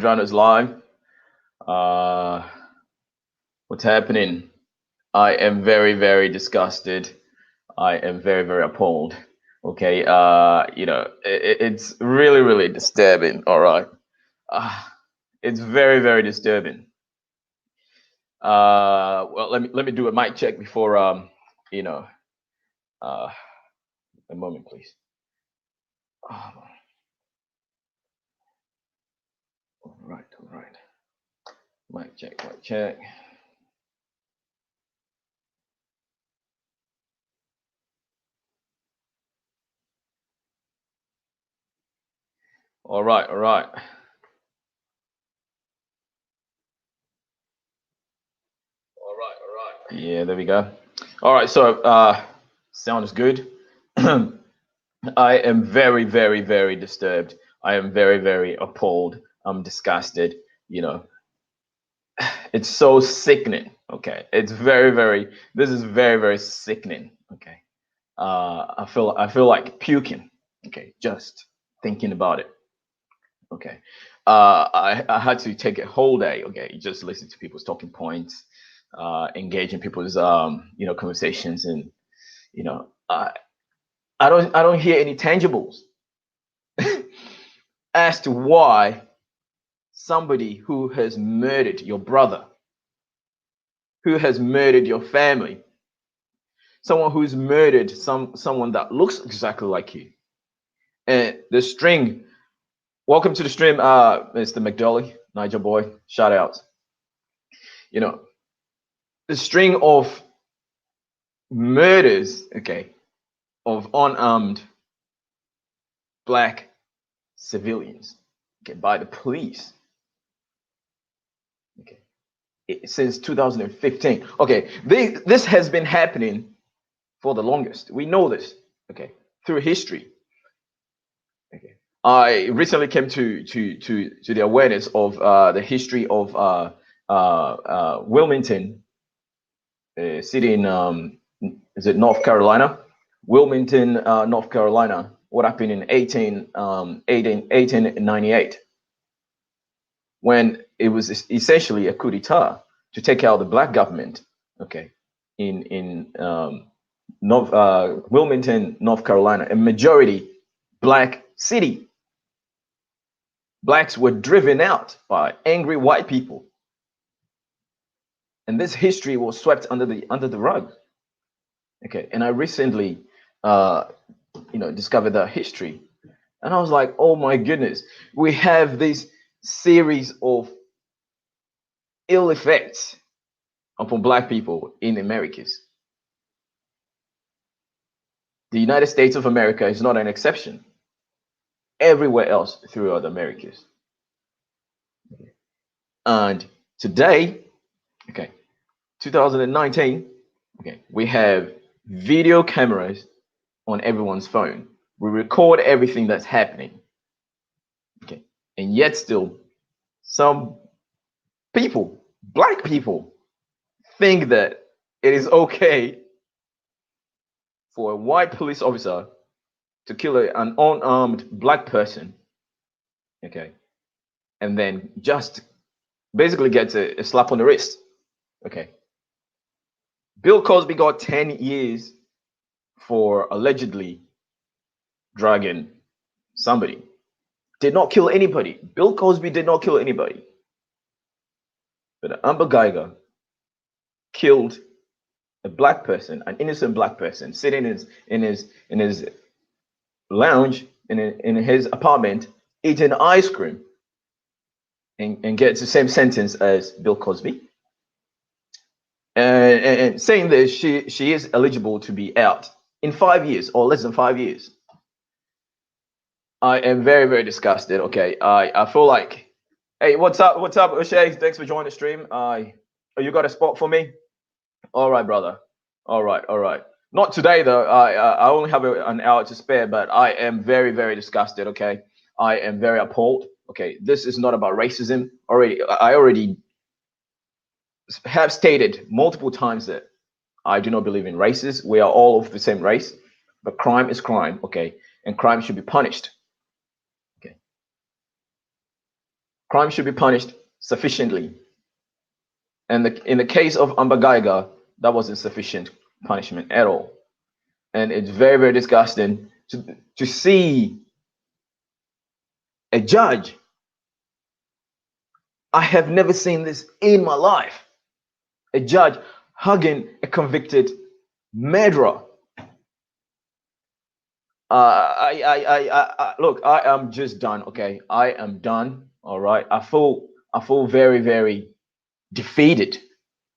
join us live. What's happening? I am very, very disgusted. I am very, very appalled. Okay, it's really, really disturbing. All right, it's very, very disturbing. Well, let me do a mic check before a moment, please. All right, all right. Mic check, mic check. All right, all right. All right, all right. Yeah, there we go. All right, so sound is good. I am very, very, very disturbed. I am very, very appalled. I'm disgusted. You know, it's so sickening. Okay, it's very, very. This is very, very sickening. Okay, I feel like puking. Okay, just thinking about it. Okay, I had to take a whole day. Okay, just listen to people's talking points, engage in people's conversations, and you know, I don't hear any tangibles as to why somebody who has murdered your brother, who has murdered your family, someone who's murdered someone that looks exactly like you, and the string. Welcome to the stream, Mr. McDolly, Nigel boy. Shout out. You know, the string of murders, okay, of unarmed black civilians, okay, by the police, okay, since 2015. Okay, this has been happening for the longest. We know this, okay, through history. Okay, I recently came to the awareness of the history of Wilmington, city in is it North Carolina? Wilmington, North Carolina. What happened in 1898, when it was essentially a coup d'etat to take out the black government. Okay, in Wilmington, North Carolina, a majority black city. Blacks were driven out by angry white people, and this history was swept under the rug. Okay, and I recently, discovered that history, and I was like, oh my goodness, we have this series of ill effects upon black people in Americas. The United States of America is not an exception. Everywhere else throughout the Americas. And today, okay, 2019, okay, we have video cameras on everyone's phone. We record everything that's happening. Okay, and yet still, some people, black people, think that it is okay for a white police officer to kill an unarmed black person, okay, and then just basically gets a slap on the wrist. Okay, Bill Cosby got 10 years for allegedly drugging somebody. Did not kill anybody. Bill Cosby did not kill anybody. But Amber Guyger killed a black person, an innocent black person, sitting in his lounge in his apartment, eating ice cream, and gets the same sentence as Bill Cosby. And saying this, she is eligible to be out in 5 years or less than 5 years. I am very, very disgusted. Okay, I feel like, hey, what's up, O'Shea? Thanks for joining the stream. You got a spot for me? All right, brother. All right, all right. Not today though. I only have an hour to spare, but I am very, very disgusted. Okay, I am very appalled. Okay, this is not about racism. I already have stated multiple times that I do not believe in races. We are all of the same race, but crime is crime. Okay, and crime should be punished. Okay. Crime should be punished sufficiently. And in the case of Amber Guyger, that wasn't sufficient punishment at all. And it's very, very disgusting to see a judge. I have never seen this in my life. A judge hugging a convicted murderer. Look, I am just done. Okay, I am done. All right, I feel very, very defeated.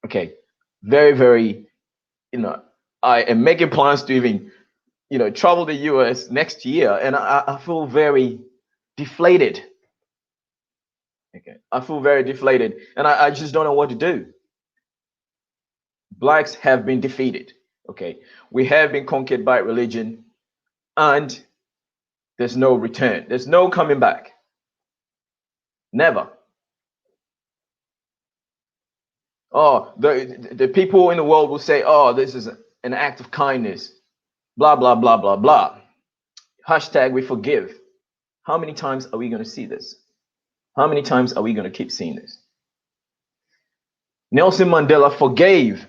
Okay, very, very. I am making plans to even, travel the U.S. next year, and I feel very deflated. Okay, I feel very deflated, and I just don't know what to do. Blacks have been defeated. Okay, we have been conquered by religion, and there's no return. There's no coming back. Never. Oh, the people in the world will say, oh, this is an act of kindness. Blah, blah, blah, blah, blah. Hashtag we forgive. How many times are we going to see this? How many times are we going to keep seeing this? Nelson Mandela forgave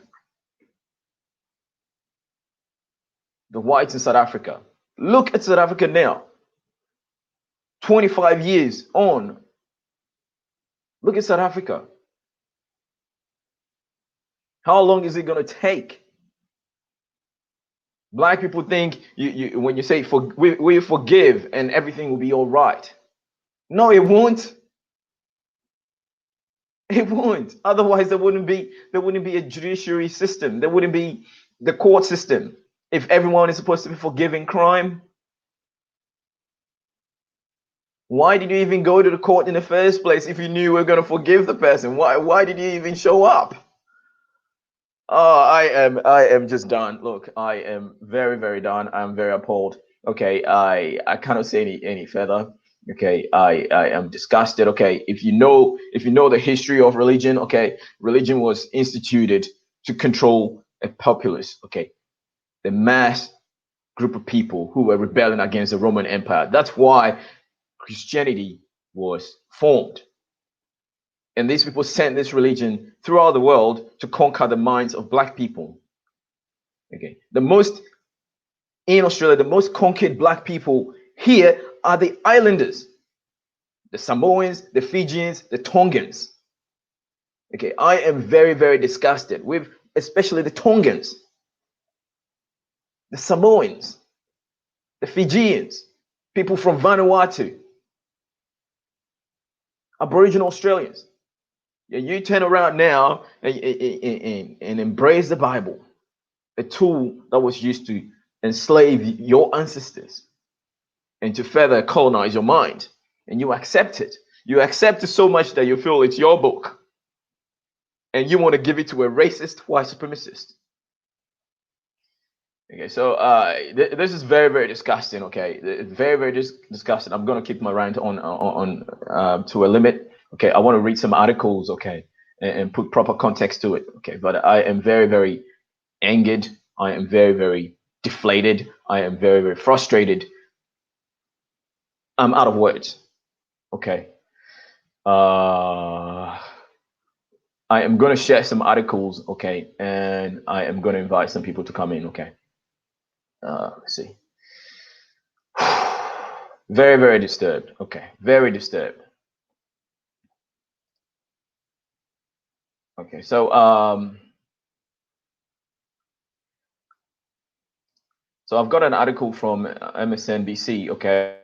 the whites in South Africa. Look at South Africa now. 25 years on. Look at South Africa. How long is it going to take? Black people think when you say we forgive and everything will be all right. No, it won't. It won't. Otherwise, there wouldn't be a judiciary system. There wouldn't be the court system. If everyone is supposed to be forgiving crime, why did you even go to the court in the first place if you knew you were going to forgive the person? Why did you even show up? Oh, I am just done. Look, I am very, very done. I'm very appalled. Okay, I cannot say any further. Okay, I am disgusted. Okay, if you know the history of religion, okay, religion was instituted to control a populace. Okay, the mass group of people who were rebelling against the Roman Empire. That's why Christianity was formed. And these people sent this religion throughout the world to conquer the minds of black people. Okay, in Australia, the most conquered black people here are the islanders, the Samoans, the Fijians, the Tongans. Okay, I am very, very disgusted with especially the Tongans, the Samoans, the Fijians, people from Vanuatu, Aboriginal Australians. Yeah, you turn around now and embrace the Bible, a tool that was used to enslave your ancestors and to further colonize your mind. And you accept it. You accept it so much that you feel it's your book. And you want to give it to a racist white supremacist. Okay, so this is very, very disgusting. Okay, very, very disgusting. I'm gonna keep my rant on to a limit. Okay, I want to read some articles. Okay, and put proper context to it. Okay, but I am very, very angered. I am very, very deflated. I am very, very frustrated. I'm out of words. Okay. I am gonna share some articles. Okay, and I am gonna invite some people to come in. Okay. Let's see. Very, very disturbed. Okay, very disturbed. Okay, so I've got an article from MSNBC. Okay,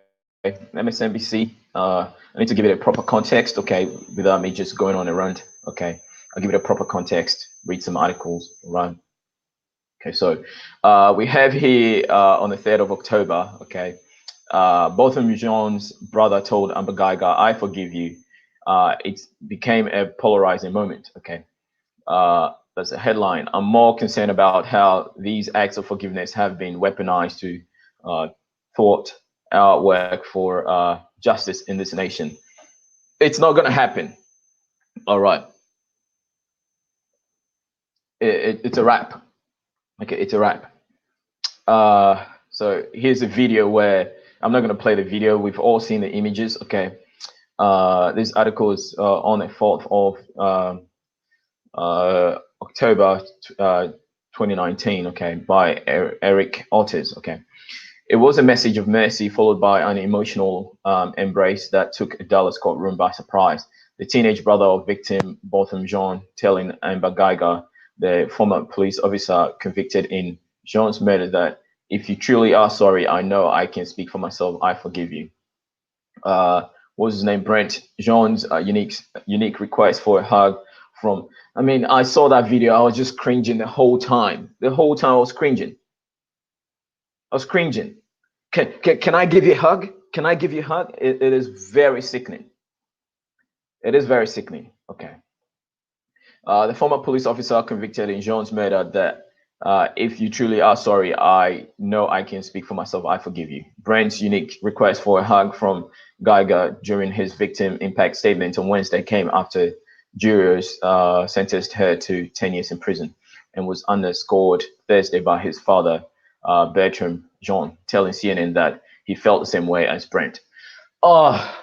MSNBC. I need to give it a proper context. Okay, without me just going on a rant. Okay, I'll give it a proper context. Read some articles. Right. Okay, so we have here on the 3rd of October. Okay. Botham Jean's brother told Amber Guyger, "I forgive you." It became a polarizing moment. Okay, that's a headline. I'm more concerned about how these acts of forgiveness have been weaponized to thwart our work for justice in this nation. It's not going to happen. All right, it's a wrap. Okay, it's a wrap. So here's a video where I'm not going to play the video. We've all seen the images. Okay. This article is on the 4th of October 2019, okay, by Eric Otis, okay. It was a message of mercy followed by an emotional embrace that took a Dallas courtroom by surprise. The teenage brother of victim Botham Jean telling Amber Guyger, the former police officer convicted in Jean's murder, that if you truly are sorry, I know I can speak for myself. I forgive you. What was his name? Brandt Jean's unique request for a hug from. I mean, I saw that video. I was just cringing the whole time. The whole time I was cringing. I was cringing. Can I give you a hug? Can I give you a hug? It is very sickening. It is very sickening. Okay. The former police officer convicted in Jean's murder, that if you truly are sorry, I know I can speak for myself. I forgive you. Brandt's unique request for a hug from Guyger during his victim impact statement on Wednesday came after jurors sentenced her to 10 years in prison, and was underscored Thursday by his father, Brandt Jean, telling CNN that he felt the same way as Brandt. Oh,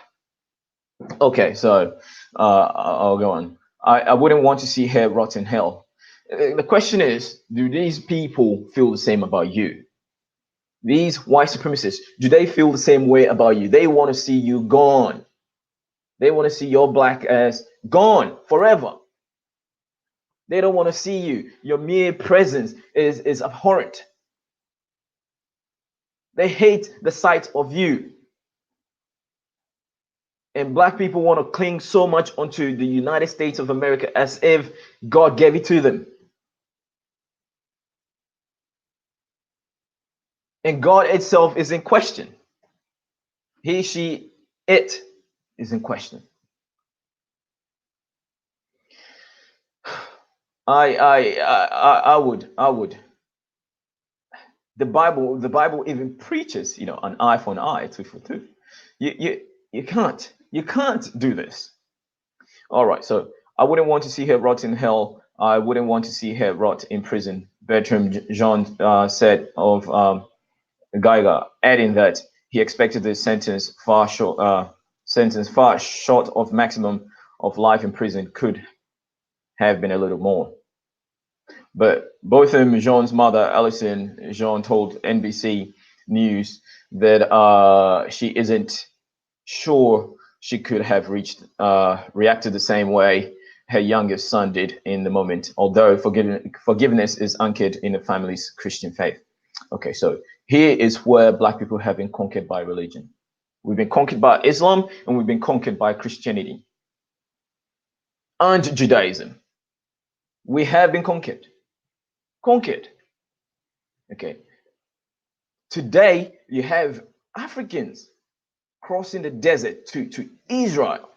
okay, so I'll go on. I wouldn't want to see her rot in hell. The question is, do these people feel the same about you? These white supremacists, do they feel the same way about you? They want to see you gone. They want to see your black ass gone forever. They don't want to see you. Your mere presence is abhorrent. They hate the sight of you. And black people want to cling so much onto the United States of America as if God gave it to them. And God itself is in question. He, she, it is in question. I would. The Bible even preaches, an eye for an eye, tooth for tooth. You can't do this. All right, so I wouldn't want to see her rot in hell. I wouldn't want to see her rot in prison. Brandt Jean said of Guyger, adding that he expected the sentence far short of maximum of life in prison, could have been a little more. But Botham Jean's mother, Alison Jean, told NBC News that she isn't sure she could have reacted the same way her youngest son did in the moment, although forgiveness is anchored in the family's Christian faith. Okay, so here is where black people have been conquered by religion. We've been conquered by Islam, and we've been conquered by Christianity and Judaism. We have been conquered. Okay. Today, you have Africans crossing the desert to Israel.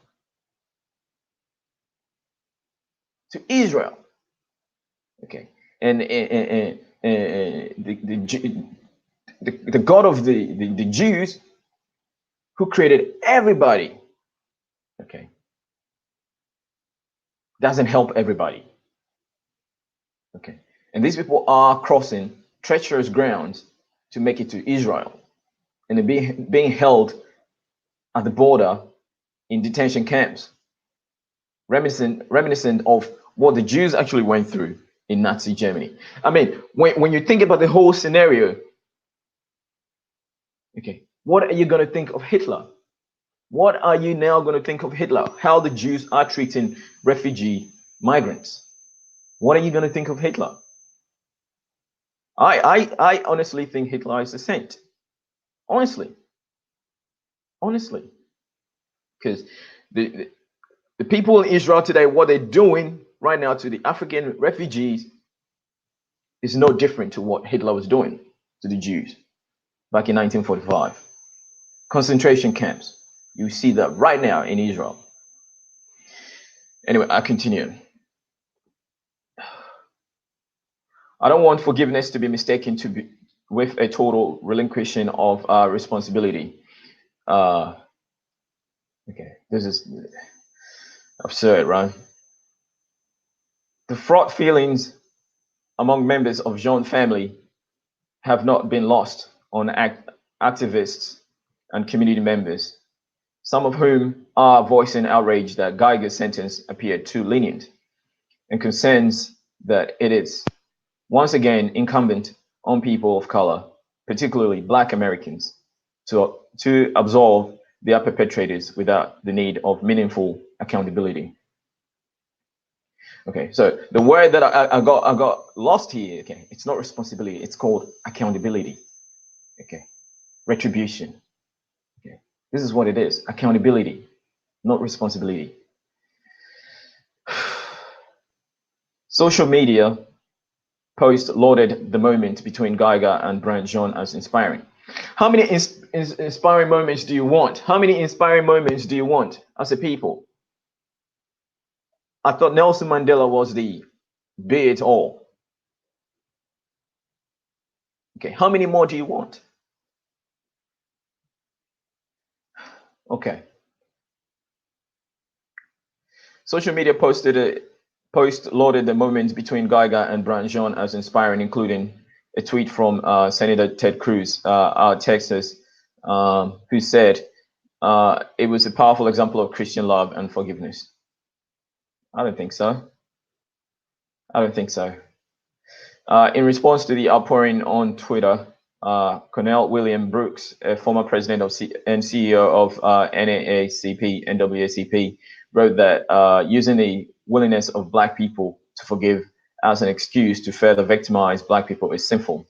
To Israel. Okay. And the God of the Jews, who created everybody, okay, doesn't help everybody. Okay. And these people are crossing treacherous grounds to make it to Israel, and they're being held at the border in detention camps, reminiscent of what the Jews actually went through in Nazi Germany. I mean, when you think about the whole scenario, okay, what are you going to think of Hitler? What are you now going to think of Hitler? How the Jews are treating refugee migrants? What are you going to think of Hitler? I honestly think Hitler is a saint. Honestly, because the people in Israel today, what they're doing right now to the African refugees is no different to what Hitler was doing to the Jews back in 1945. Concentration camps. You see that right now in Israel. Anyway, I continue. I don't want forgiveness to be mistaken with a total relinquishing of responsibility. Okay, this is absurd, right? The fraught feelings among members of Jean's family have not been lost on activists and community members. some of whom are voicing outrage that Guyger's sentence appeared too lenient, and concerns that it is once again incumbent on people of color, particularly Black Americans, to absolve their perpetrators without the need of meaningful accountability. Okay, so the word that I got lost here. Okay, it's not responsibility; it's called accountability. Okay, retribution. Okay, this is what it is: accountability, not responsibility. Social media post lauded the moment between Guyger and Brandt Jean as inspiring. How many inspiring moments do you want? How many inspiring moments do you want as a people? I thought Nelson Mandela was the be it all. Okay, how many more do you want? Okay. Social media post lauded the moment between Guyger and Brandt Jean as inspiring, including a tweet from Senator Ted Cruz, out of Texas, who said it was a powerful example of Christian love and forgiveness. I don't think so. I don't think so. In response to the outpouring on Twitter, Cornell William Brooks, a former president and CEO of NAACP, wrote that using the willingness of Black people to forgive as an excuse to further victimize Black people is sinful.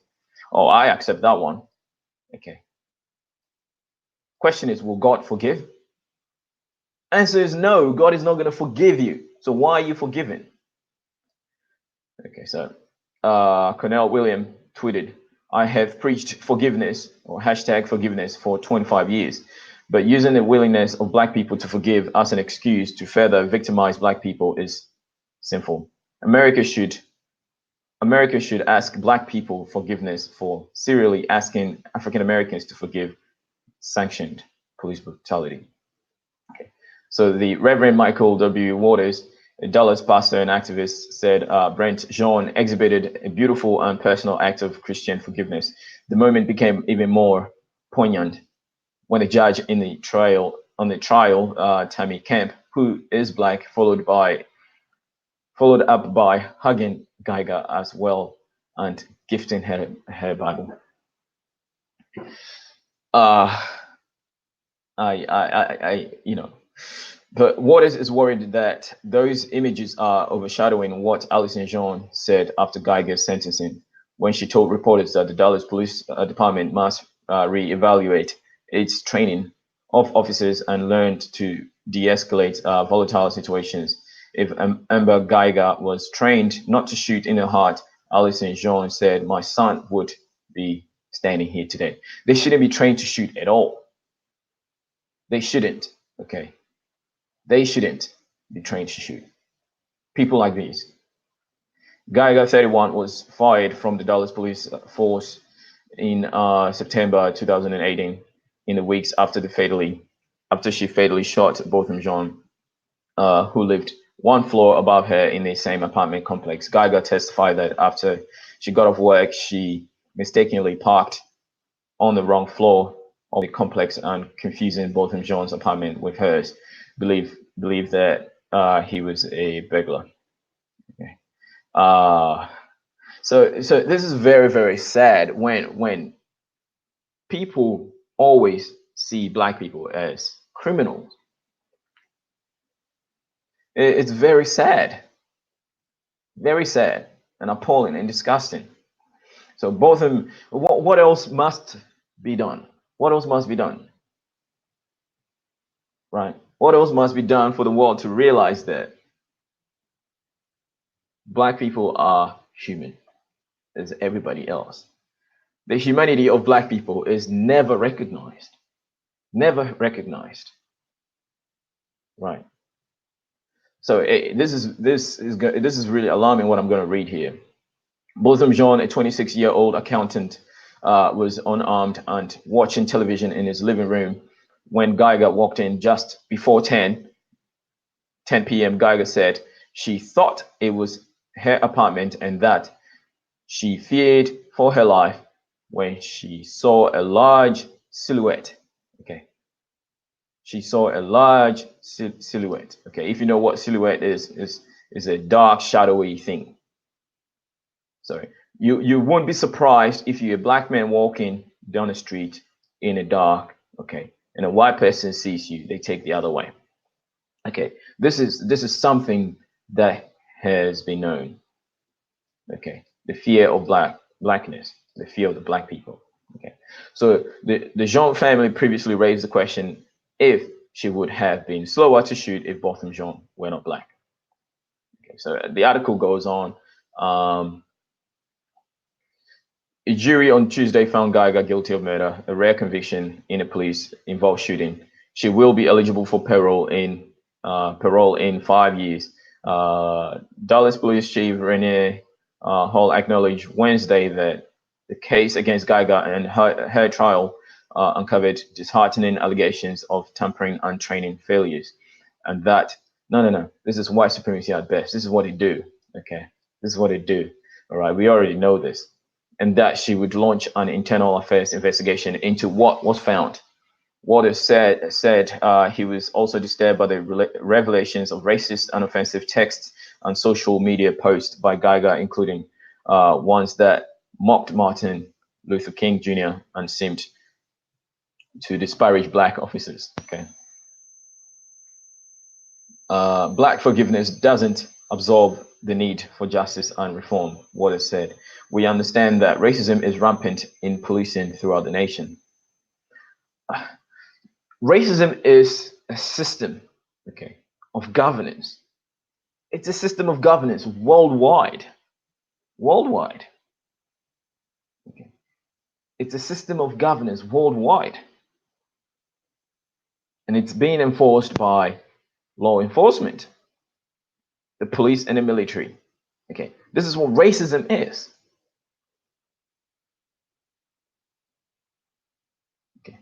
Oh, I accept that one. Okay. Question is, will God forgive? Answer is no, God is not going to forgive you. So why are you forgiving? Okay, so Cornell William tweeted, I have preached forgiveness or hashtag forgiveness for 25 years, but using the willingness of Black people to forgive as an excuse to further victimize Black people is sinful. America should ask Black people forgiveness for serially asking African Americans to forgive sanctioned police brutality. Okay. So the Reverend Michael W. Waters, a Dallas pastor and activist, said Brandt Jean exhibited a beautiful and personal act of Christian forgiveness. The moment became even more poignant when the judge in the trial, Tammy Kemp, who is Black, followed up by hugging Guyger as well and gifting her Bible. But Waters is worried that those images are overshadowing what Allison Jean said after Guyger's sentencing, when she told reporters that the Dallas Police Department must reevaluate its training of officers and learn to de-escalate volatile situations. If Amber Guyger was trained not to shoot in her heart, Allison Jean said, my son would be standing here today. They shouldn't be trained to shoot at all. They shouldn't. Okay. They shouldn't be trained to shoot. People like these. Guyger 31 was fired from the Dallas Police Force in September 2018, in the weeks after she fatally shot Botham Jean, who lived one floor above her in the same apartment complex. Guyger testified that after she got off work, she mistakenly parked on the wrong floor of the complex and confusing Botham Jean's apartment with hers. Believe that he was a burglar. Okay. So this is very, very sad when people always see Black people as criminals. It's very sad and appalling and disgusting. So Botham, what else must be done? What else must be done? Right? What else must be done for the world to realize that Black people are human as everybody else? The humanity of Black people is never recognized. Never recognized. Right. So this is really alarming what I'm going to read here. Botham Jean, a 26-year-old accountant, was unarmed and watching television in his living room when Guyger walked in just before 10 p.m. Guyger said she thought it was her apartment and that she feared for her life when she saw a large silhouette. Okay. she saw a large silhouette. Okay, if you know what silhouette is a dark, shadowy thing. Sorry, you won't be surprised if you're a black man walking down the street in the dark. Okay, and a white person sees you, they take the other way. Okay, this is something that has been known. Okay, the fear of blackness, the fear of the black people. Okay, so the Jean family previously raised the question if she would have been slower to shoot if Botham Jean were not black. Okay, so the article goes on. Um, a jury on Tuesday found Guyger guilty of murder, a rare conviction in a police-involved shooting. She will be eligible for parole in 5 years. Dallas Police Chief Renee Hall acknowledged Wednesday that the case against Guyger and her trial uncovered disheartening allegations of tampering and training failures, and that no, this is white supremacy at best. This is what they do. Okay, this is what they do. All right, we already know this, and that she would launch an internal affairs investigation into what was found. Waters said he was also disturbed by the revelations of racist and offensive texts and social media posts by Guyger, including ones that mocked Martin Luther King Jr. and seemed to disparage black officers. Okay, black forgiveness doesn't absorb the need for justice and reform. Waters said, "We understand that racism is rampant in policing throughout the nation." Racism is a system, okay, of governance. It's a system of governance worldwide. Worldwide. Okay. It's a system of governance worldwide. And it's being enforced by law enforcement, the police and the military. Okay. This is what racism is. Okay.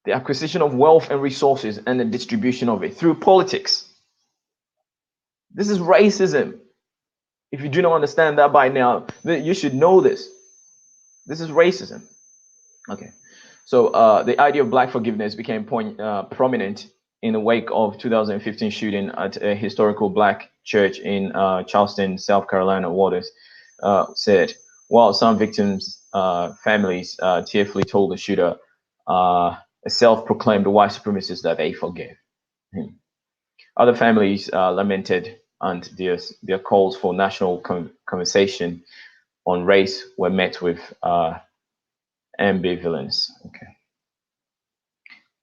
The acquisition of wealth and resources and the distribution of it through politics. This is racism. If you do not understand that by now, you should know this. This is racism. Okay. So the idea of black forgiveness became prominent in the wake of 2015 shooting at a historical black church in Charleston, South Carolina. Waters said, while some victims' families tearfully told the shooter, a self-proclaimed white supremacist, that they forgave him. Other families lamented, and their calls for national conversation on race were met with ambivalence. Okay.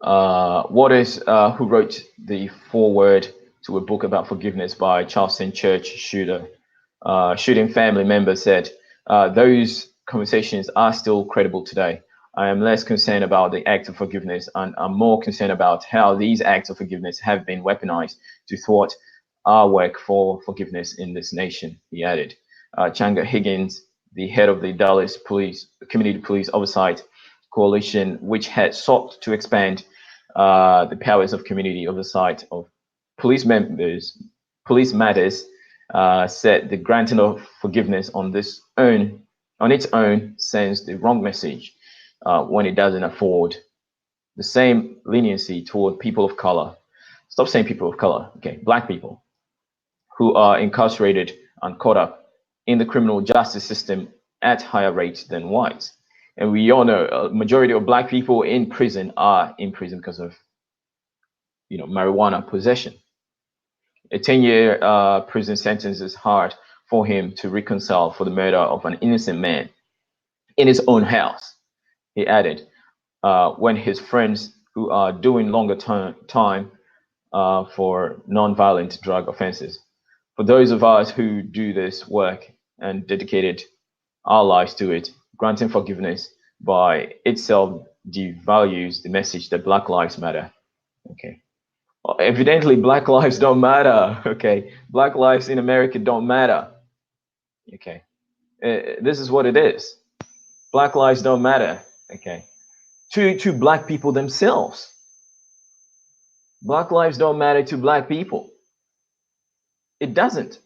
Waters, who wrote the foreword to a book about forgiveness by Charleston church shooting family members, said, those conversations are still credible today. I am less concerned about the act of forgiveness, and I'm more concerned about how these acts of forgiveness have been weaponized to thwart our work for forgiveness in this nation, he added. Changa Higgins, the head of the Dallas Community Police Oversight Coalition, which had sought to expand the powers of community oversight of police matters, said the granting of forgiveness on its own sends the wrong message when it doesn't afford the same leniency toward people of color. Stop saying people of color, okay, black people who are incarcerated and caught up in the criminal justice system at higher rates than whites. And we all know a majority of black people in prison are in prison because of, marijuana possession. A 10-year prison sentence is hard for him to reconcile for the murder of an innocent man in his own house. He added, when his friends who are doing longer time for non-violent drug offenses. For those of us who do this work and dedicated our lives to it, granting forgiveness by itself devalues the message that Black Lives Matter. Okay. Well, evidently, Black lives don't matter. Okay. Black lives in America don't matter. Okay. This is what it is. Black lives don't matter. Okay. To Black people themselves. Black lives don't matter to Black people. It doesn't.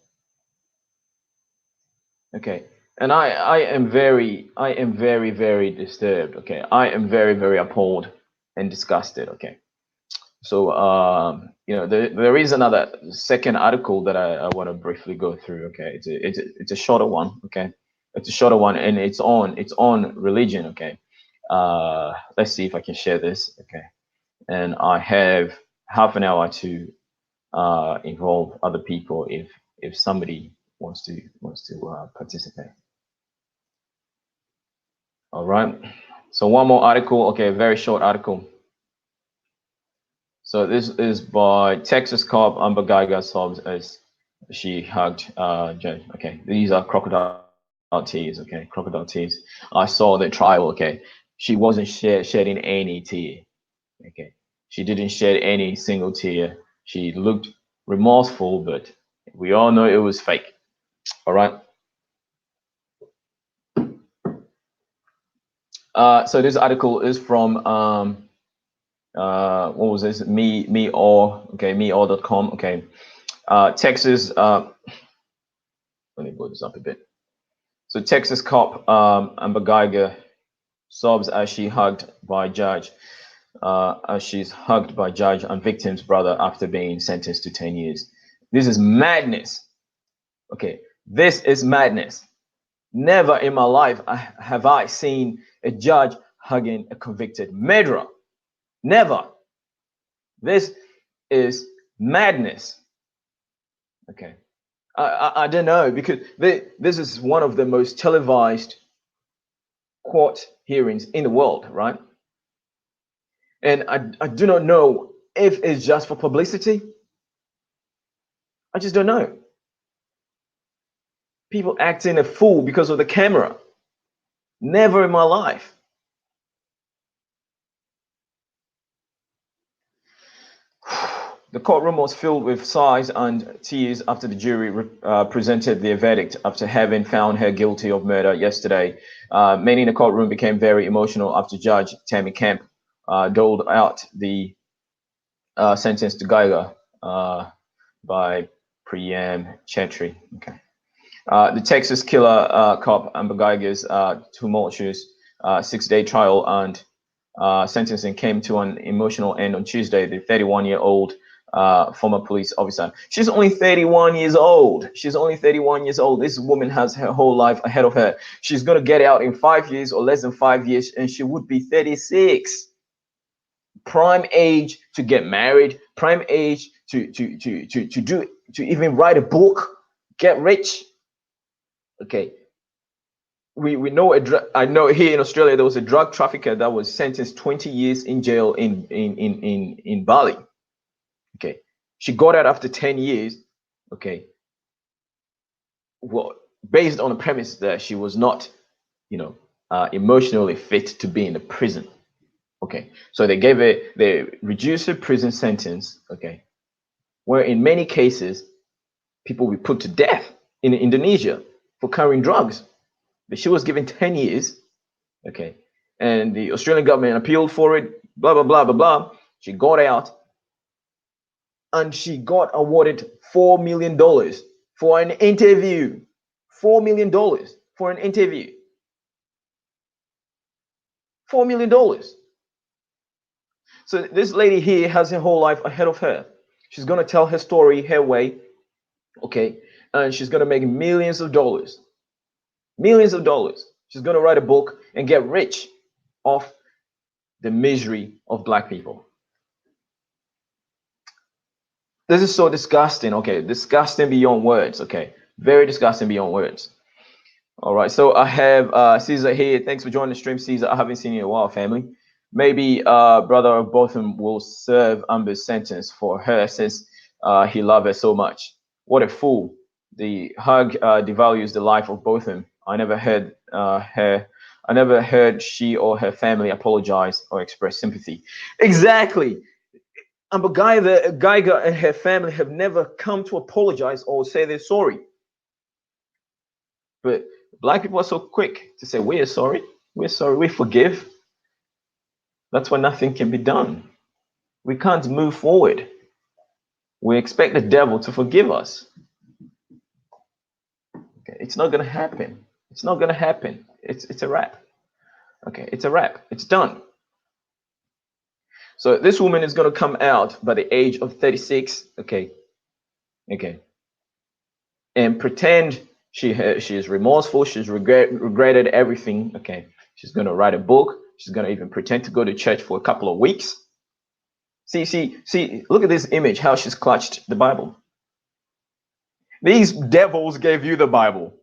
Okay. And I am very, very disturbed. Okay. I am very, very appalled and disgusted. Okay. So there is another second article that I want to briefly go through. Okay, it's a shorter one. Okay, it's a shorter one, and it's on religion. Okay, let's see if I can share this. Okay, and I have half an hour to involve other people if somebody wants to participate. All right. So one more article. Okay, a very short article. So this is by Texas cop Amber Guyger sobs as she hugged judge. Okay, these are crocodile tears. Okay, crocodile tears. I saw the trial. Okay, she wasn't shedding any tear. Okay, she didn't shed any single tear. She looked remorseful, but we all know it was fake. All right. So this article is from what was this? Me or.com. Okay. Texas. Let me blow this up a bit. So Texas cop Amber Guyger sobs as she's hugged by judge and victim's brother after being sentenced to 10 years. This is madness. Okay, this is madness. Never in my life have I seen a judge hugging a convicted murderer. Never. This is madness. Okay. I don't know because this is one of the most televised court hearings in the world, right? And I do not know if it's just for publicity. I just don't know. People acting a fool because of the camera. Never in my life. The courtroom was filled with sighs and tears after the jury presented their verdict after having found her guilty of murder yesterday. Many in the courtroom became very emotional after Judge Tammy Kemp doled out the sentence to Geiger by Priam Chetri. Okay. The Texas killer cop Amber Guyger's tumultuous 6-day trial and sentencing came to an emotional end on Tuesday. The 31-year-old former police officer. She's only 31 years old. She's only 31 years old. This woman has her whole life ahead of her. She's going to get out in 5 years or less than 5 years, and she would be 36. Prime age to get married. Prime age to even write a book, get rich. Okay. We know I know here in Australia there was a drug trafficker that was sentenced 20 years in jail in Bali. Okay, she got out after 10 years. Okay, well, based on the premise that she was not, emotionally fit to be in the prison. Okay, so they reduced her prison sentence. Okay, where in many cases people were put to death in Indonesia for carrying drugs. But she was given 10 years. Okay, and the Australian government appealed for it. Blah blah blah blah blah. She got out, and she got awarded $4 million for an interview. $4 million for an interview. $4 million. So this lady here has her whole life ahead of her. She's gonna tell her story her way, okay, and she's gonna make millions of dollars. Millions of dollars. She's gonna write a book and get rich off the misery of black people. This is so disgusting. Okay, disgusting beyond words. Okay, very disgusting beyond words. All right, so I have Caesar here. Thanks for joining the stream, Caesar. I haven't seen you in a while, family. Maybe brother of Botham will serve Amber's sentence for her since he loved her so much. What a fool. The hug devalues the life of Botham. I never heard she or her family apologize or express sympathy. Exactly. Amber Guyger and her family have never come to apologize or say they're sorry. But black people are so quick to say, we're sorry, we forgive. That's why nothing can be done. We can't move forward. We expect the devil to forgive us. Okay, it's not going to happen. It's not going to happen. It's a wrap. Okay, it's a wrap. It's done. So this woman is going to come out by the age of 36, okay, and pretend she is remorseful, she's regretted everything, okay. She's going to write a book. She's going to even pretend to go to church for a couple of weeks. See, look at this image, how she's clutched the Bible. These devils gave you the Bible.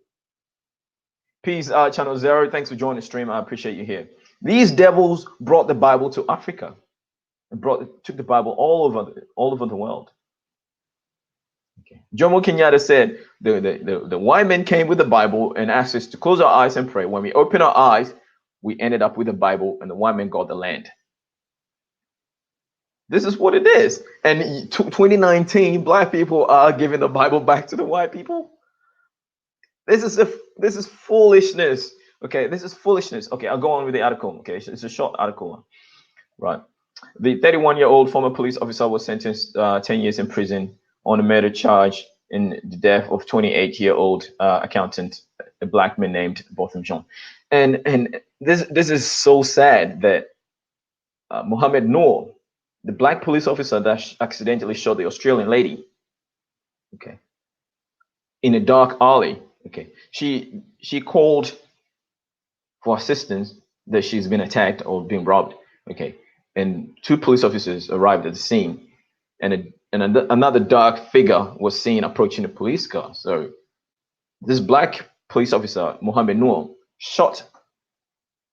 Peace, Channel Zero. Thanks for joining the stream. I appreciate you here. These devils brought the Bible to Africa and took the Bible all over the world. Okay. Jomo Kenyatta said the white men came with the Bible and asked us to close our eyes and pray. When we open our eyes, we ended up with the Bible, and the white men got the land. This is what it is. And 2019, black people are giving the Bible back to the white people. This is foolishness. Okay, this is foolishness. Okay, I'll go on with the article. Okay, it's a short article, right? The 31-year-old former police officer was sentenced 10 years in prison on a murder charge in the death of 28-year-old accountant, a black man named Botham Jean. And this is so sad that Mohammed Noor, the black police officer that accidentally shot the Australian lady, okay, in a dark alley, okay, she called for assistance that she's been attacked or being robbed, okay, and two police officers arrived at the scene, and another dark figure was seen approaching the police car. So this black police officer, Mohammed Noor, shot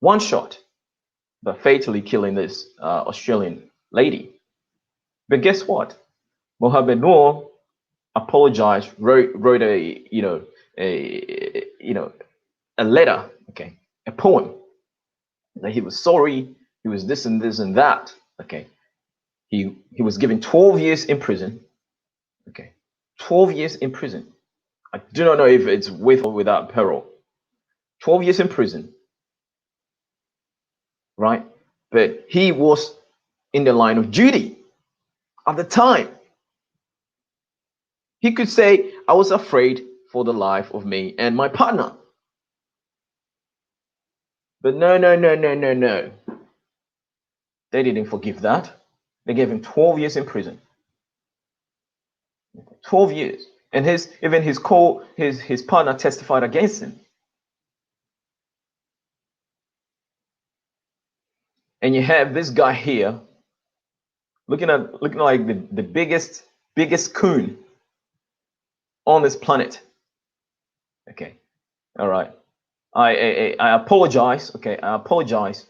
one shot, but fatally killing this Australian lady. But guess what? Mohammed Noor apologized, wrote a letter, okay, a poem that he was sorry, he was this and this and that, okay. He was given 12 years in prison, okay, 12 years in prison. I do not know if it's with or without parole. 12 years in prison, right? But he was in the line of duty at the time. He could say, I was afraid for the life of me and my partner. But no. They didn't forgive that. They gave him 12 years in prison. 12 years. And his partner testified against him. And you have this guy here looking like the biggest coon on this planet. Okay. All right. I apologize. Okay. I apologize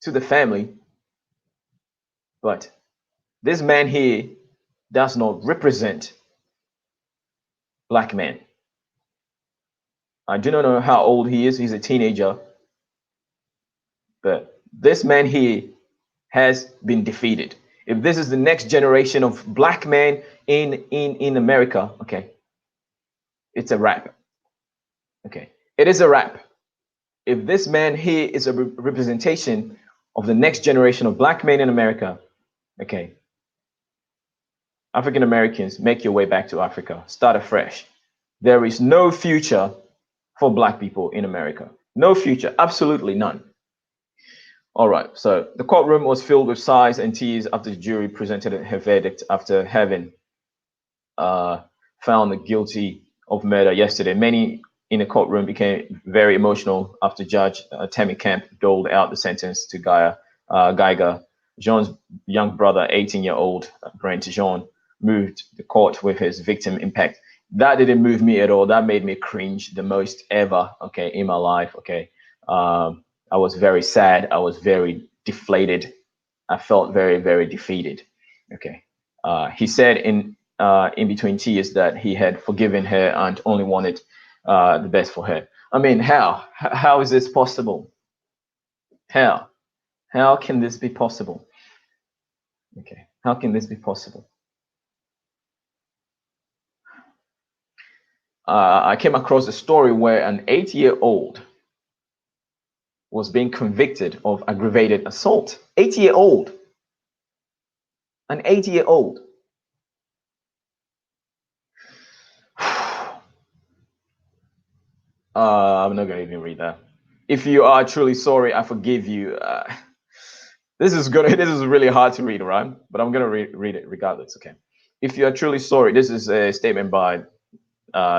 to the family, but this man here does not represent black men. I do not know how old he is. He's a teenager. But this man here has been defeated. If this is the next generation of black men in America, okay, it's a wrap. Okay, it is a wrap. If this man here is a representation of the next generation of black men in America, okay, African Americans, make your way back to Africa. Start afresh. There is no future for black people in America. No future, absolutely none. All right, so the courtroom was filled with sighs and tears after the jury presented her verdict after having found guilty of murder yesterday. Many in the courtroom became very emotional after Judge Tammy Kemp doled out the sentence to Guyger. Jean's young brother, 18-year-old Brandt Jean, moved the court with his victim impact. That didn't move me at all. That made me cringe the most ever, okay, in my life, okay. I was very sad. I was very deflated. I felt very, very defeated, okay. He said in between tears that he had forgiven her and only wanted the best for her. I mean, how is this possible? How can this be possible? Okay, how can this be possible? I came across a story where an 8-year-old was being convicted of aggravated assault. 8-year-old. An 8-year-old. I'm not going to even read that. If you are truly sorry, I forgive you. This is good. This is really hard to read, right? But I'm gonna read it regardless. Okay. If you are truly sorry, this is a statement by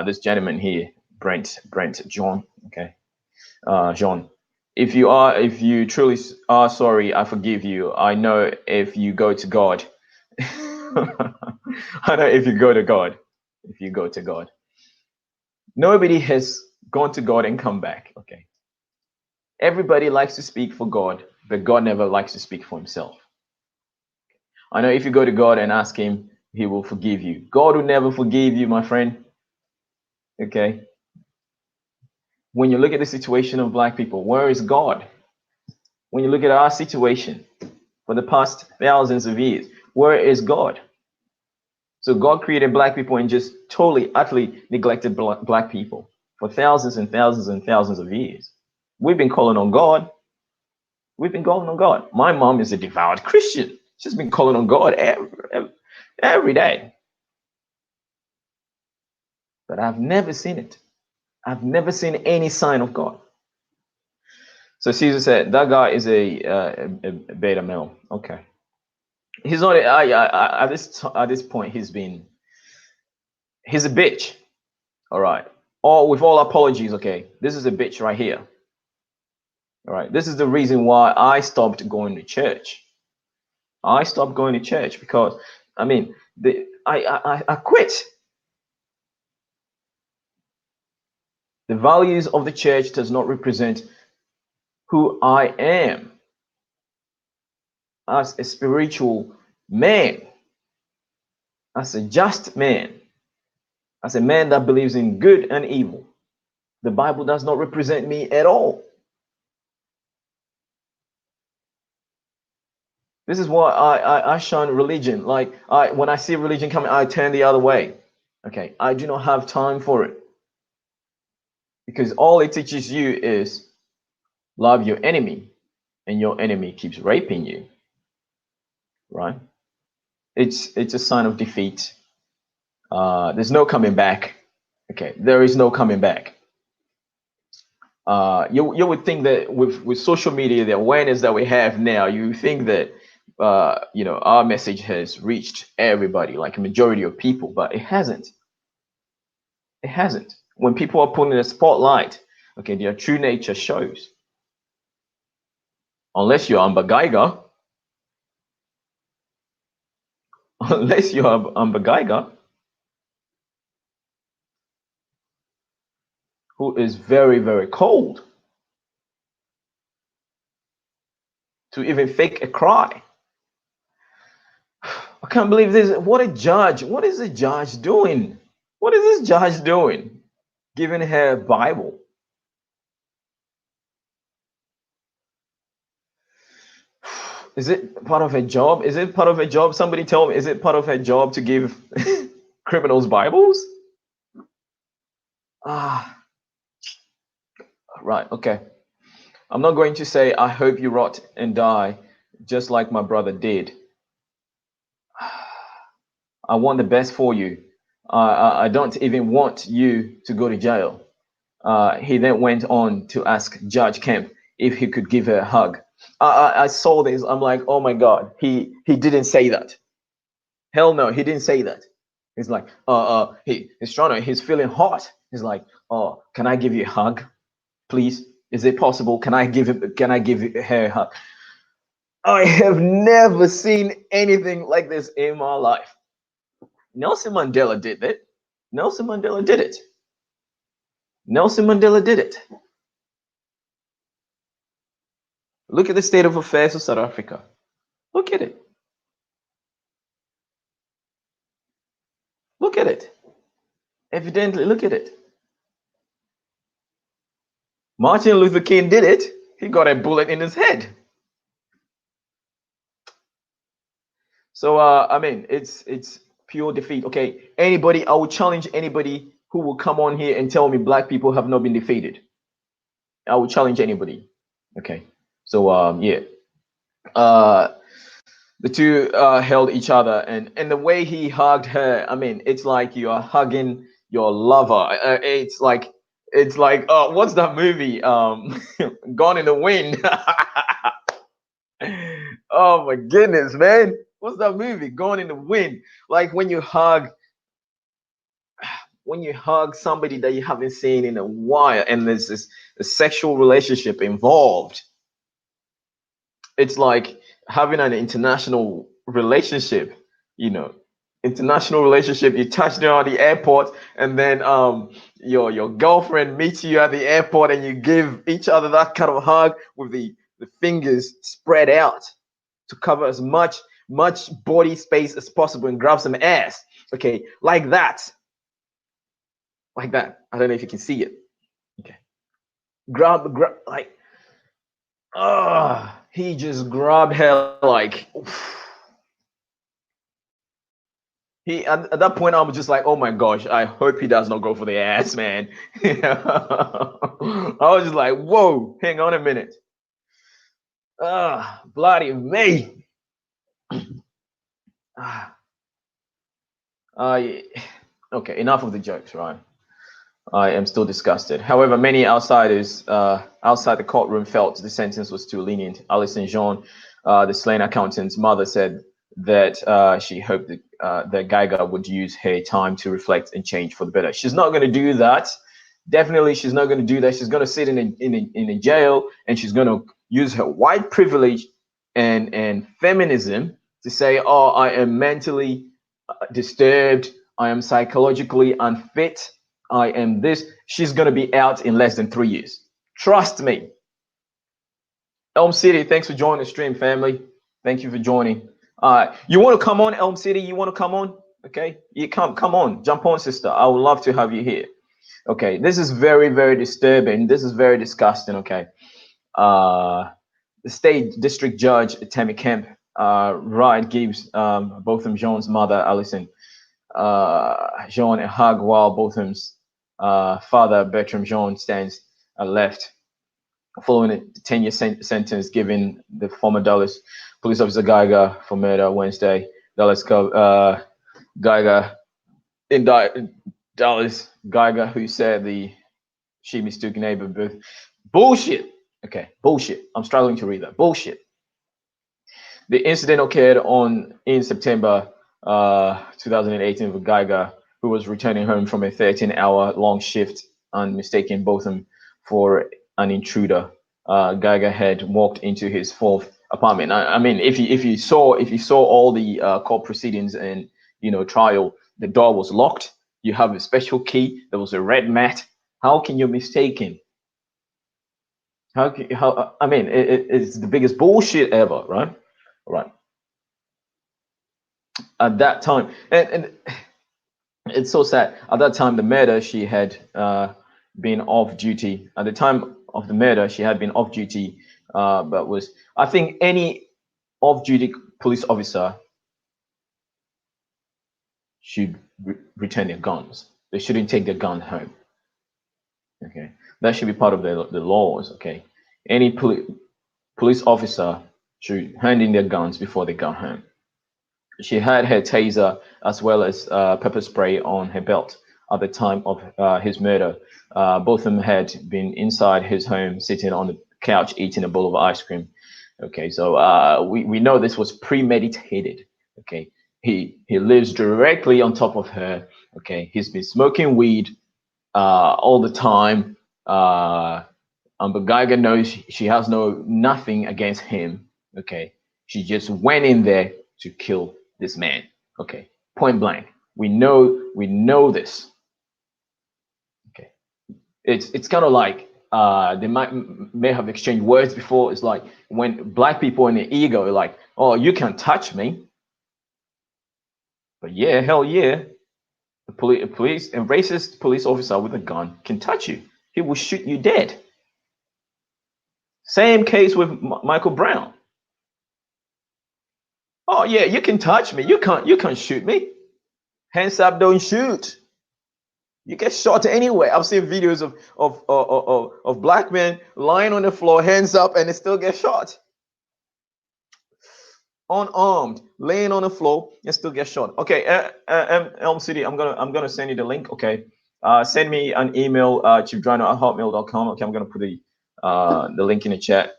this gentleman here, Brandt Jean. Okay, Jean. If you truly are sorry, I forgive you. I know if you go to God. I know if you go to God. If you go to God, nobody has gone to God and come back. Okay. Everybody likes to speak for God, but God never likes to speak for himself. I know if you go to God and ask him, he will forgive you. God will never forgive you, my friend. Okay. When you look at the situation of black people, where is God? When you look at our situation for the past thousands of years, where is God? So God created black people and just totally, utterly neglected black people for thousands and thousands and thousands of years. We've been calling on God. We've been calling on God. My mom is a devout Christian. She's been calling on God every day. But I've never seen it. I've never seen any sign of God. So Caesar said that guy is a beta male. Okay, he's not. At this point, he's a bitch. All right. All with all apologies. Okay, this is a bitch right here. All right. This is the reason why I stopped going to church. I stopped going to church because I mean, I quit. The values of the church does not represent who I am as a spiritual man, as a just man, as a man that believes in good and evil. The Bible does not represent me at all. This is why I shun religion. Like when I see religion coming, I turn the other way. Okay, I do not have time for it because all it teaches you is love your enemy, and your enemy keeps raping you. Right? It's a sign of defeat. There's no coming back. Okay, there is no coming back. You would think that with social media, the awareness that we have now, you think that our message has reached everybody, like a majority of people, but it hasn't. It hasn't. When people are put in the spotlight, okay, their true nature shows. Unless you're Amber Guyger, unless you're Amber Guyger, who is very, very cold to even fake a cry. I can't believe this. What a judge. What is the judge doing? What is this judge doing? Giving her Bible. Is it part of her job? Is it part of her job? Somebody tell me, is it part of her job to give criminals Bibles? Ah, right. Okay. I'm not going to say, I hope you rot and die just like my brother did. I want the best for you. I don't even want you to go to jail. He then went on to ask Judge Kemp if he could give her a hug. I saw this. I'm like, oh my God, he didn't say that. Hell no, he didn't say that. He's like, he's trying to, he's feeling hot. He's like, oh, can I give you a hug, please? Is it possible? Can I give her a hug? I have never seen anything like this in my life. Nelson Mandela did it. Nelson Mandela did it. Nelson Mandela did it. Look at the state of affairs of South Africa. Look at it. Look at it. Evidently, look at it. Martin Luther King did it. He got a bullet in his head. So I mean, it's pure defeat. Okay, anybody, I will challenge anybody who will come on here and tell me black people have not been defeated. I will challenge anybody. Okay, so yeah, the two held each other, and the way he hugged her, I mean, it's like you are hugging your lover. It's like what's that movie? Gone in the Wind. Oh my goodness, man. What's that movie? Gone in the Wind. Like when you hug somebody that you haven't seen in a while and there's this a sexual relationship involved. It's like having an international relationship, you know. International relationship, you touch down at the airport and then your girlfriend meets you at the airport and you give each other that kind of hug with the fingers spread out to cover as much body space as possible and grab some ass. Okay, like that. Like that. I don't know if you can see it. Okay. Grab like he just grabbed her like at that point I was just like, oh my gosh, I hope he does not go for the ass, man. I was just like, whoa, hang on a minute. Bloody me. Ah, I okay, enough of the jokes, right? I am still disgusted. However, many outsiders outside the courtroom felt the sentence was too lenient. Alison Jean, the slain accountant's mother, said that she hoped that Guyger would use her time to reflect and change for the better. She's not going to do that. Definitely, she's not going to do that. She's going to sit in a jail and she's going to use her white privilege and feminism to say, "Oh, I am mentally disturbed. I am psychologically unfit. I am this." She's going to be out in less than 3 years. Trust me. Elm City, thanks for joining the stream, family. Thank you for joining. You want to come on, Elm City? You want to come on? Okay, you come on, jump on, sister. I would love to have you here. Okay, this is very, very disturbing. This is very disgusting. Okay, the state district judge Tammy Kemp right gives Botham Jean's mother Alison Jean a hug while Botham's father Brandt Jean stands left, following a 10-year sentence given the former Dallas police officer Guyger for murder Wednesday. Dallas Guyger in Dallas Guyger, who said she mistook neighbor Booth. Bullshit. Okay, bullshit. I'm struggling to read that. Bullshit. The incident occurred in September 2018 with Guyger, who was returning home from a 13-hour long shift and mistaking Botham for an intruder. Guyger had walked into his fourth apartment. I mean, if you saw all the court proceedings and trial, the door was locked. You have a special key. There was a red mat. How can you mistaken? How? I mean, it's the biggest bullshit ever, right? Right. At that time, and it's so sad. At that time, the murder, she had been off duty. At the time of the murder, she had been off duty, but was, I think, any off-duty police officer should return their guns. They shouldn't take their gun home. Okay, that should be part of the laws. Okay, any police officer should hand in their guns before they go home. She had her taser as well as pepper spray on her belt at the time of his murder. Both of them had been inside his home, sitting on the couch, eating a bowl of ice cream. Okay, so we know this was premeditated. Okay, he lives directly on top of her. Okay, he's been smoking weed all the time. Amber Guyger knows she has nothing against him. Okay, she just went in there to kill this man. Okay, point blank. We know this. Okay, it's kind of like they may have exchanged words before. It's like when black people in the ego are like, "Oh, you can't touch me," but yeah, hell yeah, a racist police officer with a gun can touch you. He will shoot you dead. Same case with Michael Brown. Oh yeah, you can touch me. You can't shoot me. Hands up, don't shoot. You get shot anyway. I've seen videos of black men lying on the floor, hands up, and they still get shot. Unarmed, laying on the floor, and still get shot. Okay, Elm City, I'm gonna send you the link. Okay, send me an email, chiefdrano@hotmail.com. Okay, I'm gonna put the link in the chat.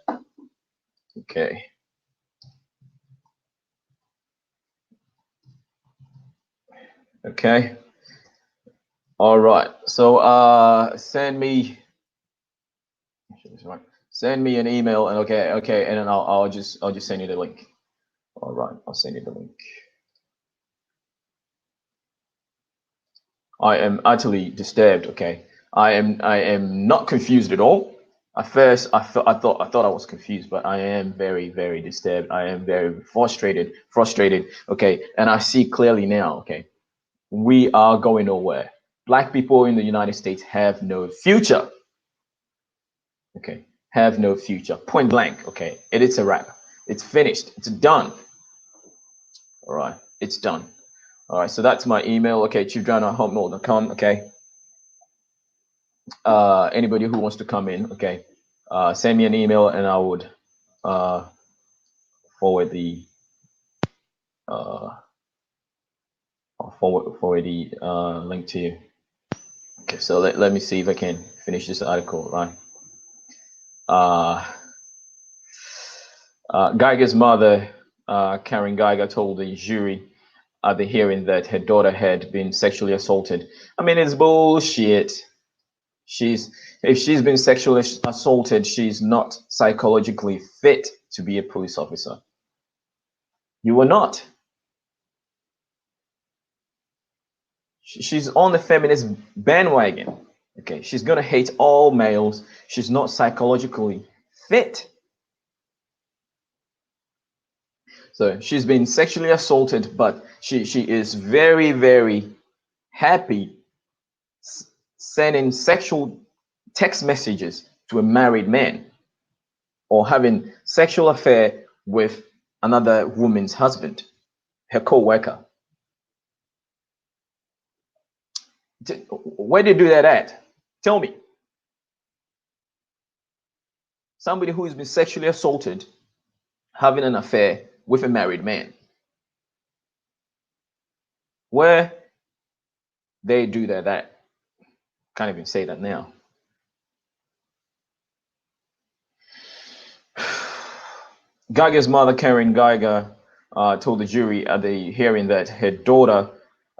Okay. Okay. All right. So send me an email, and okay, and then I'll just send you the link. All right, I'll send you the link. I am utterly disturbed. Okay, I am not confused at all. At first, I thought I was confused, but I am very disturbed. I am very frustrated. Okay, and I see clearly now. Okay, we are going nowhere. Black people in the United States have no future. Okay, have no future. Point blank. Okay, it's a wrap. It's finished. It's done. All right, it's done. All right, so that's my email. Okay, chiefjohn@hotmail.com. Okay, anybody who wants to come in, okay, send me an email and I would uh, forward the uh, forward the link to you. Okay, so let me see if I can finish this article, right? Guyger's mother, Karen Guyger, told the jury at the hearing that her daughter had been sexually assaulted. I mean, it's bullshit. If she's been sexually assaulted, she's not psychologically fit to be a police officer. You are not. She's on the feminist bandwagon. Okay, she's gonna hate all males. She's not psychologically fit. So she's been sexually assaulted, but she is very happy sending sexual text messages to a married man or having sexual affair with another woman's husband, her co-worker. Where did you do that at? Tell me. Somebody who has been sexually assaulted having an affair with a married man. Where they do that at? Can't even say that now. Guyger's mother, Karen Guyger, told the jury at the hearing that her daughter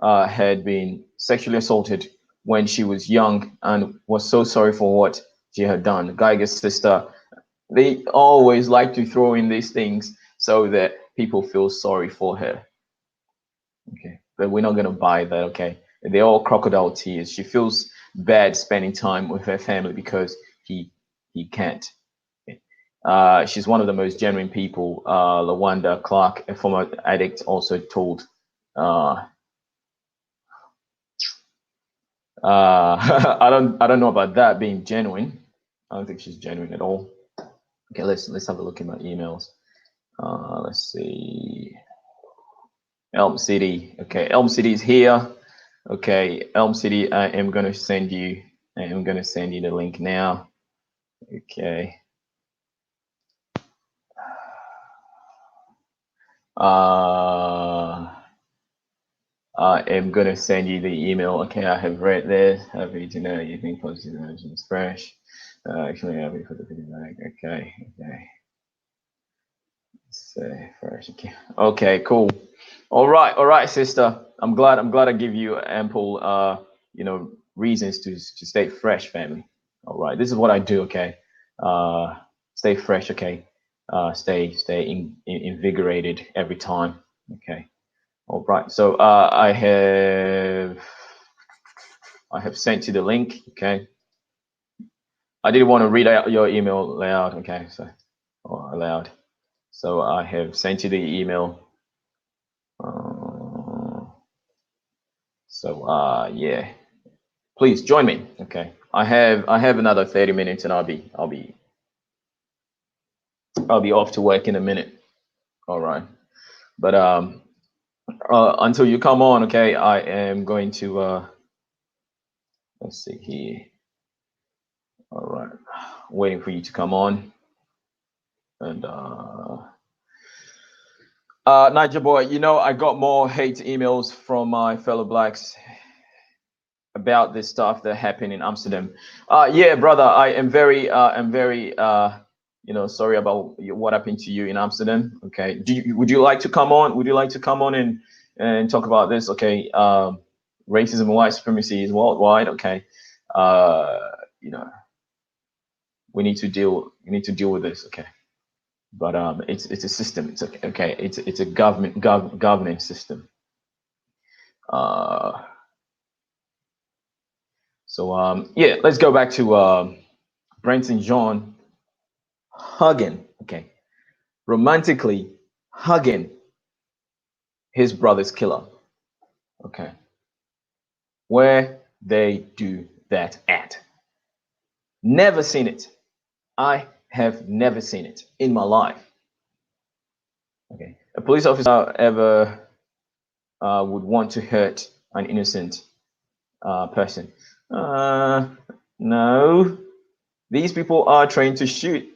had been sexually assaulted when she was young and was so sorry for what she had done. Guyger's sister, they always like to throw in these things so that people feel sorry for her. Okay, but we're not going to buy that. Okay, they're all crocodile tears. She feels bad spending time with her family because he can't. She's one of the most genuine people. Lawanda Clark, a former addict, also told. I don't know about that being genuine. I don't think she's genuine at all. Okay, let's have a look at my emails. Let's see. Elm City. Okay, Elm City is here. Okay, Elm City. I am gonna send you the link now. Okay. I am gonna send you the email. Okay, I have read this. Happy to know you think positive energy is fresh. Actually, happy for the feedback. Okay. Say fresh. Okay, cool. All right, sister. I'm glad I give you ample reasons to stay fresh, family. All right, this is what I do. Okay, stay fresh. Okay, stay invigorated every time. Okay. All right. So I have sent you the link. Okay. I didn't want to read out your email loud. Okay. So aloud. So I have sent you the email. Yeah, please join me. Okay, I have another 30 minutes, and I'll be off to work in a minute. All right, but until you come on, okay, I am going to let's see here. All right, waiting for you to come on, and Niger boy, I got more hate emails from my fellow blacks about this stuff that happened in Amsterdam. Yeah, brother, I am very sorry about what happened to you in Amsterdam. Okay, would you like to come on? Would you like to come on and talk about this? Okay. Racism and white supremacy is worldwide. Okay, uh, you know, we need to deal with this. Okay, but it's a system. It's okay. It's a governing system. Uh, so yeah, let's go back to Brandt Jean hugging. Okay, romantically hugging his brother's killer. Okay, where they do that at? Never seen it. I have never seen it in my life. Okay, a police officer ever would want to hurt an innocent person? Uh, no. These people are trained to shoot.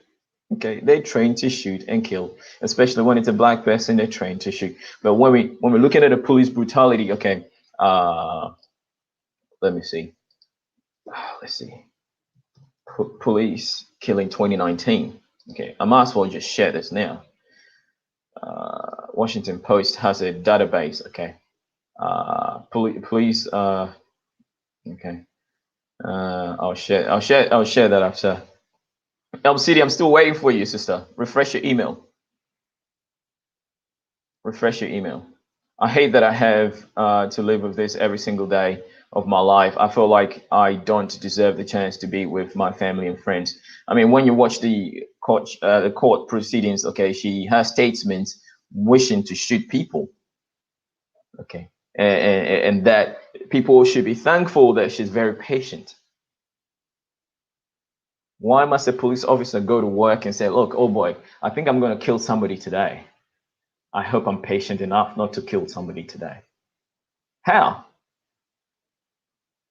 Okay, they're trained to shoot and kill, especially when it's a black person. They're trained to shoot. But when we're looking at the police brutality, okay, uh, let me see. Let's see. Police killing 2019. Okay, I might as well just share this now. Washington Post has a database. Okay, police. Okay, I'll share that after. Elm City, I'm still waiting for you, sister. Refresh your email. Refresh your email. I hate that I have to live with this every single day of my life. I feel like I don't deserve the chance to be with my family and friends. I mean, when you watch the court proceedings, okay, she has statements wishing to shoot people, okay, and that people should be thankful that she's very patient. Why must a police officer go to work and say, "Look, oh boy, I think I'm going to kill somebody today. I hope I'm patient enough not to kill somebody today"? How?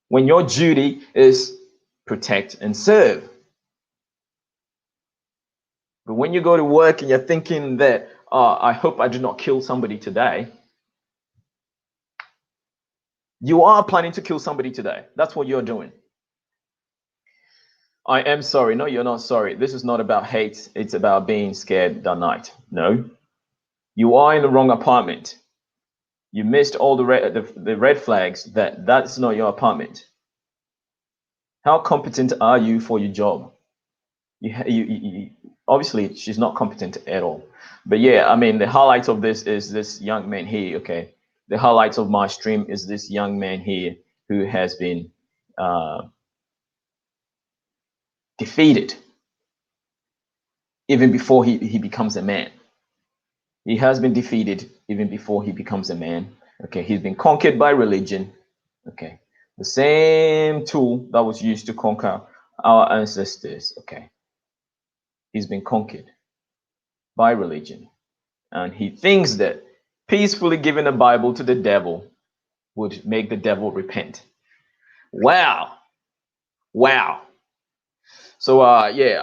When your duty is protect and serve. But when you go to work and you're thinking that, I hope I do not kill somebody today, you are planning to kill somebody today. That's what you're doing. I am sorry. No, you're not sorry. This is not about hate. It's about being scared that night. No, you are in the wrong apartment. You missed all the red flags. That's not your apartment. How competent are you for your job? You obviously she's not competent at all. But yeah, I mean the highlights of this is this young man here. Okay, the highlights of my stream is this young man here who has been defeated even before he becomes a man. He has been defeated even before he becomes a man. Okay, he's been conquered by religion. Okay, the same tool that was used to conquer our ancestors. Okay, he's been conquered by religion. And he thinks that peacefully giving a Bible to the devil would make the devil repent. Wow. Wow. So yeah,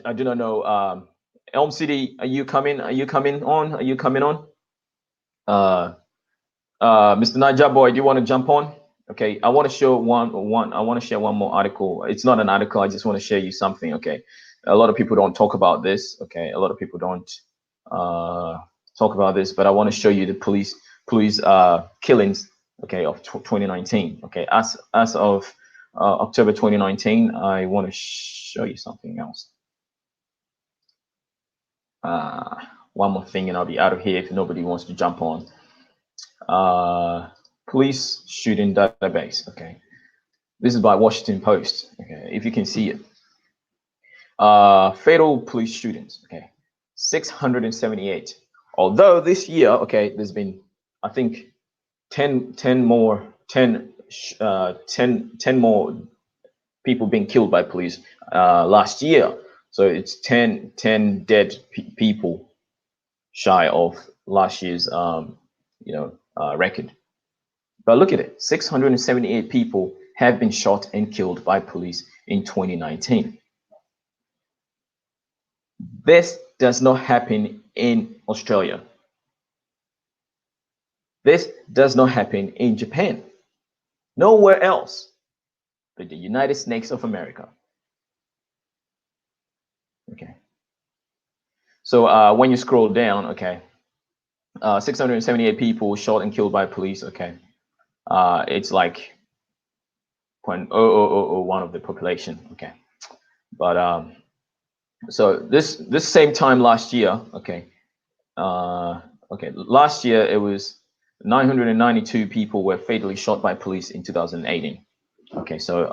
I do not know. Elm City, are you coming? Are you coming on? Are you coming on? Uh Mr. Niger Boy, do you want to jump on? Okay, I want to show one. I want to share one more article. It's not an article. I just want to share you something. Okay, a lot of people don't talk about this. Okay, a lot of people don't uh, talk about this, but I want to show you the police killings. Okay, of 2019. Okay, as of October 2019, I want to show you something else. Uh, One more thing, and I'll be out of here if nobody wants to jump on. Police shooting database. Okay, this is by Washington Post. Okay, if you can see it. Fatal police shootings. Okay, 678. Although this year, okay, there's been, I think, 10 more, 10 more people being killed by police last year. So it's 10 dead people shy of last year's, record. But look at it, 678 people have been shot and killed by police in 2019. This does not happen in Australia. This does not happen in Japan. Nowhere else but the United States of America. Okay. So when you scroll down, okay, 678 people shot and killed by police. Okay. It's like 0.00001 of the population. Okay, but so this same time last year, okay, last year it was 992 people were fatally shot by police in 2018. Okay, so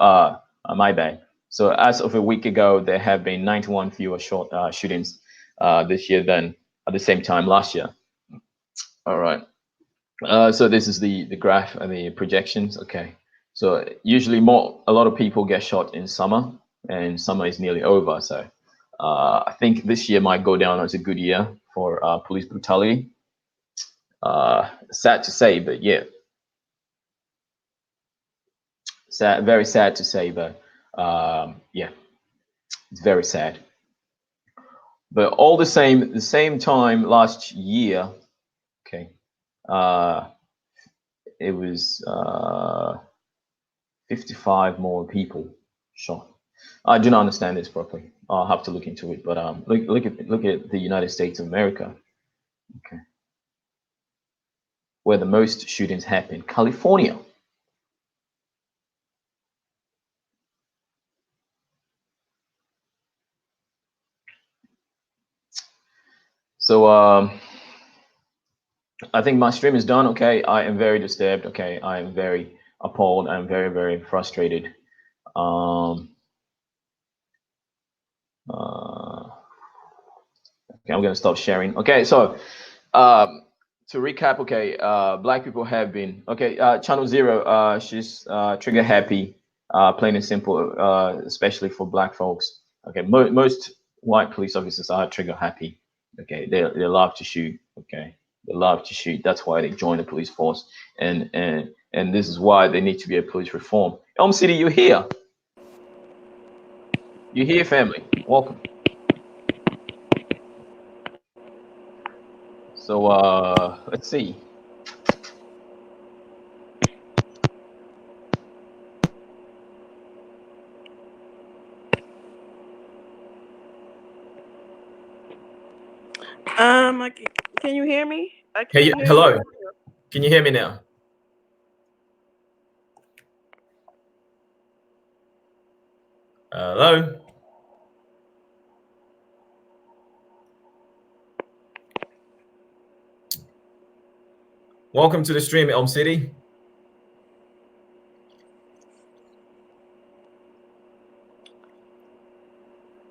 my bad. So as of a week ago, there have been 91 fewer shootings this year than at the same time last year. All right. So this is the graph and the projections. Okay. So usually a lot of people get shot in summer, and summer is nearly over. So I think this year might go down as a good year for police brutality. Sad to say, but yeah, sad, very sad to say, but yeah, it's very sad. But all the same time last year, okay, uh, it was 55 more people shot. I do not understand this properly. I'll have to look into it. But look at the United States of America, okay, where the most shootings happen. California. So I think my stream is done. Okay, I am very disturbed. Okay, I am very appalled. I'm very frustrated. Um, okay, I'm gonna stop sharing. Okay, so to recap, okay, black people have been okay. Channel Zero, she's trigger happy, plain and simple, especially for black folks. Okay, most white police officers are trigger happy. Okay, they love to shoot. Okay, they love to shoot. That's why they join the police force, and this is why they need to be a police reform. Elm City, you here? You here, family? Welcome. So let's see. Can you hear me? I Hey, can't hear you. hello. Can you hear me now? Hello. Welcome to the stream, Elm City.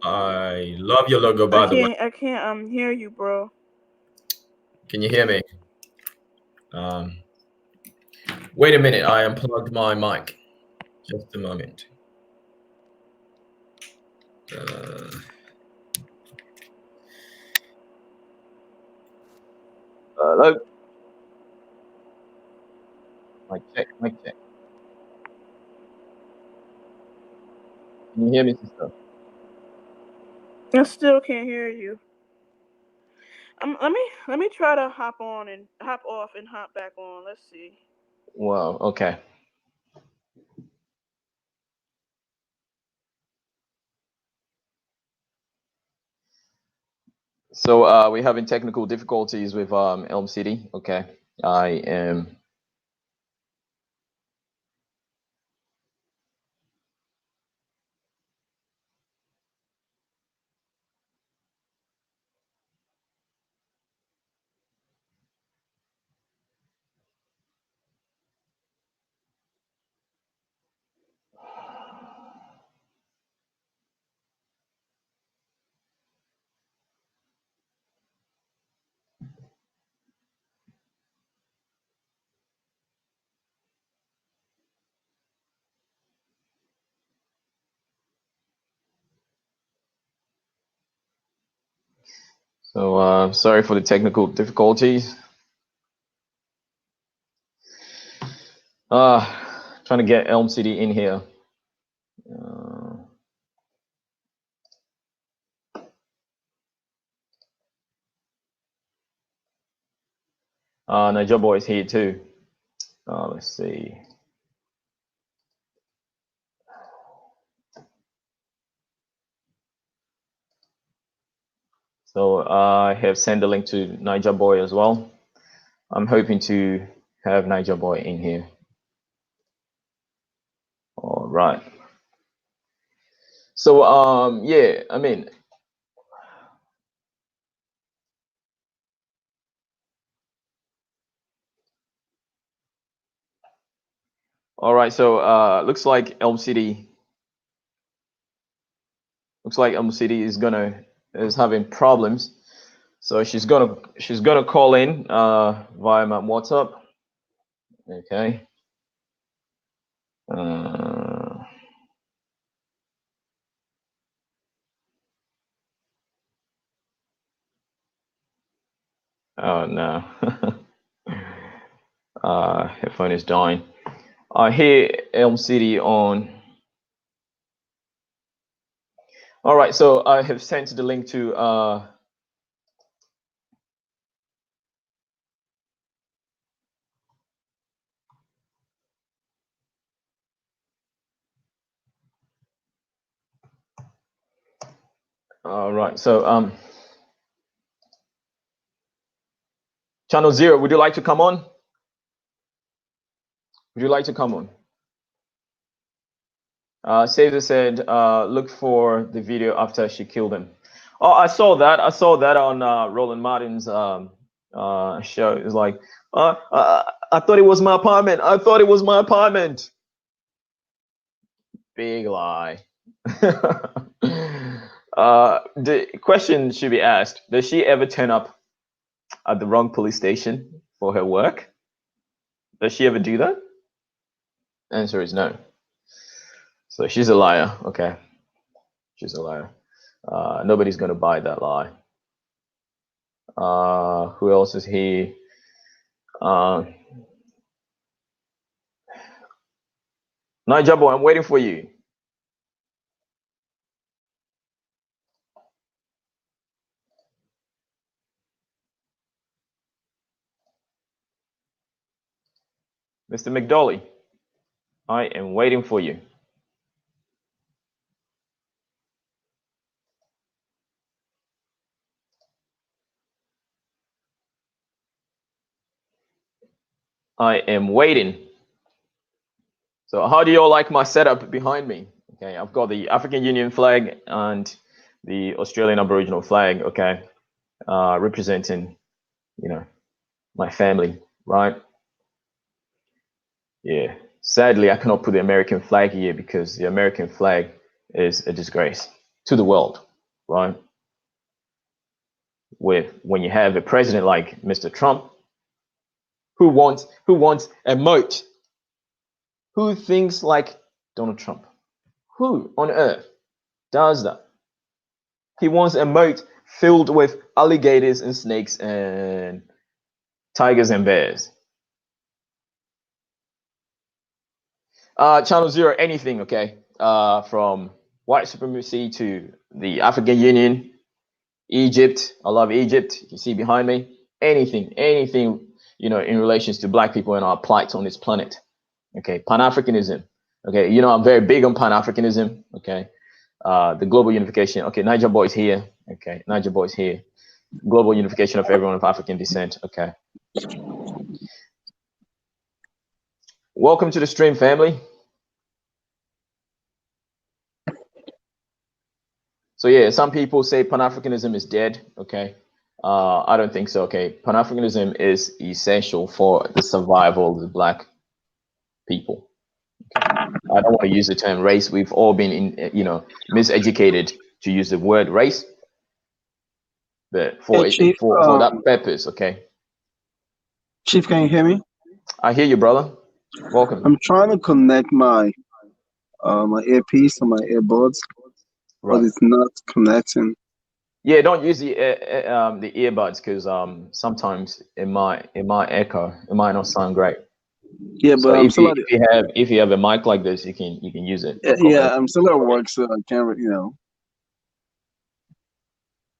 I love your logo, by the way. I can't hear you, bro. Can you hear me? Um, Wait a minute. I unplugged my mic. Just a moment. Hello. Mic check. Mic check. Can you hear me, sister? I still can't hear you. Let me try to hop on and hop off and hop back on. Let's see. Wow. Okay. So we're having technical difficulties with Elm City. Okay. I am. So sorry for the technical difficulties. Trying to get Elm City in here. Niger Boy is here too. Let's see. So I have sent the link to Niger Boy as well. I'm hoping to have Niger Boy in here. right. So yeah, I mean, all right. So looks like Elm City is having problems. So she's gonna call in via my WhatsApp. Okay. Uh, oh no. Her phone is dying. I hear Elm City on. All right, so I have sent the link to all right, so channel 0, would you like to come on? Would you like to come on? Caesar said, look for the video after she killed him. Oh, I saw that. I saw that on Roland Martin's show. It's like, I thought it was my apartment. I thought it was my apartment. Big lie. The question should be asked: does she ever turn up at the wrong police station for her work? Does she ever do that? Answer is no. So she's a liar. Okay, she's a liar. Nobody's gonna buy that lie. Who else is here? Nigel, I'm waiting for you. Mr. McDolly, I am waiting for you. I am waiting. So how do you all like my setup behind me? Okay, I've got the African Union flag and the Australian Aboriginal flag, okay, representing, my family, right? Yeah. Sadly, I cannot put the American flag here because the American flag is a disgrace to the world, right? When you have a president like Mr. Trump, who wants a moat, who thinks like Donald Trump, who on earth does that? He wants a moat filled with alligators and snakes and tigers and bears. Channel 0, anything, okay? From white supremacy to the African Union, Egypt. I love Egypt. You can see behind me. Anything, in relations to black people and our plight on this planet. Okay, Pan-Africanism. Okay, I'm very big on Pan-Africanism. Okay, the global unification. Okay, Niger boys here. Okay, Niger boys here. Global unification of everyone of African descent. Okay. Welcome to the stream, family. So yeah, some people say Pan-Africanism is dead. Okay, I don't think so. Okay, Pan-Africanism is essential for the survival of the black people. Okay. I don't want to use the term race. We've all been miseducated to use the word race, but for Hey, Chief, for that purpose. Okay. Chief, can you hear me? I hear you, brother. Welcome. I'm trying to connect my my earpiece to my earbuds, Right. but it's not connecting. Yeah, don't use the earbuds because sometimes it might echo. It might not sound great. Yeah, So but I'm still at if you have a mic like this, you can use it. yeah, I'm still at work, so I can't.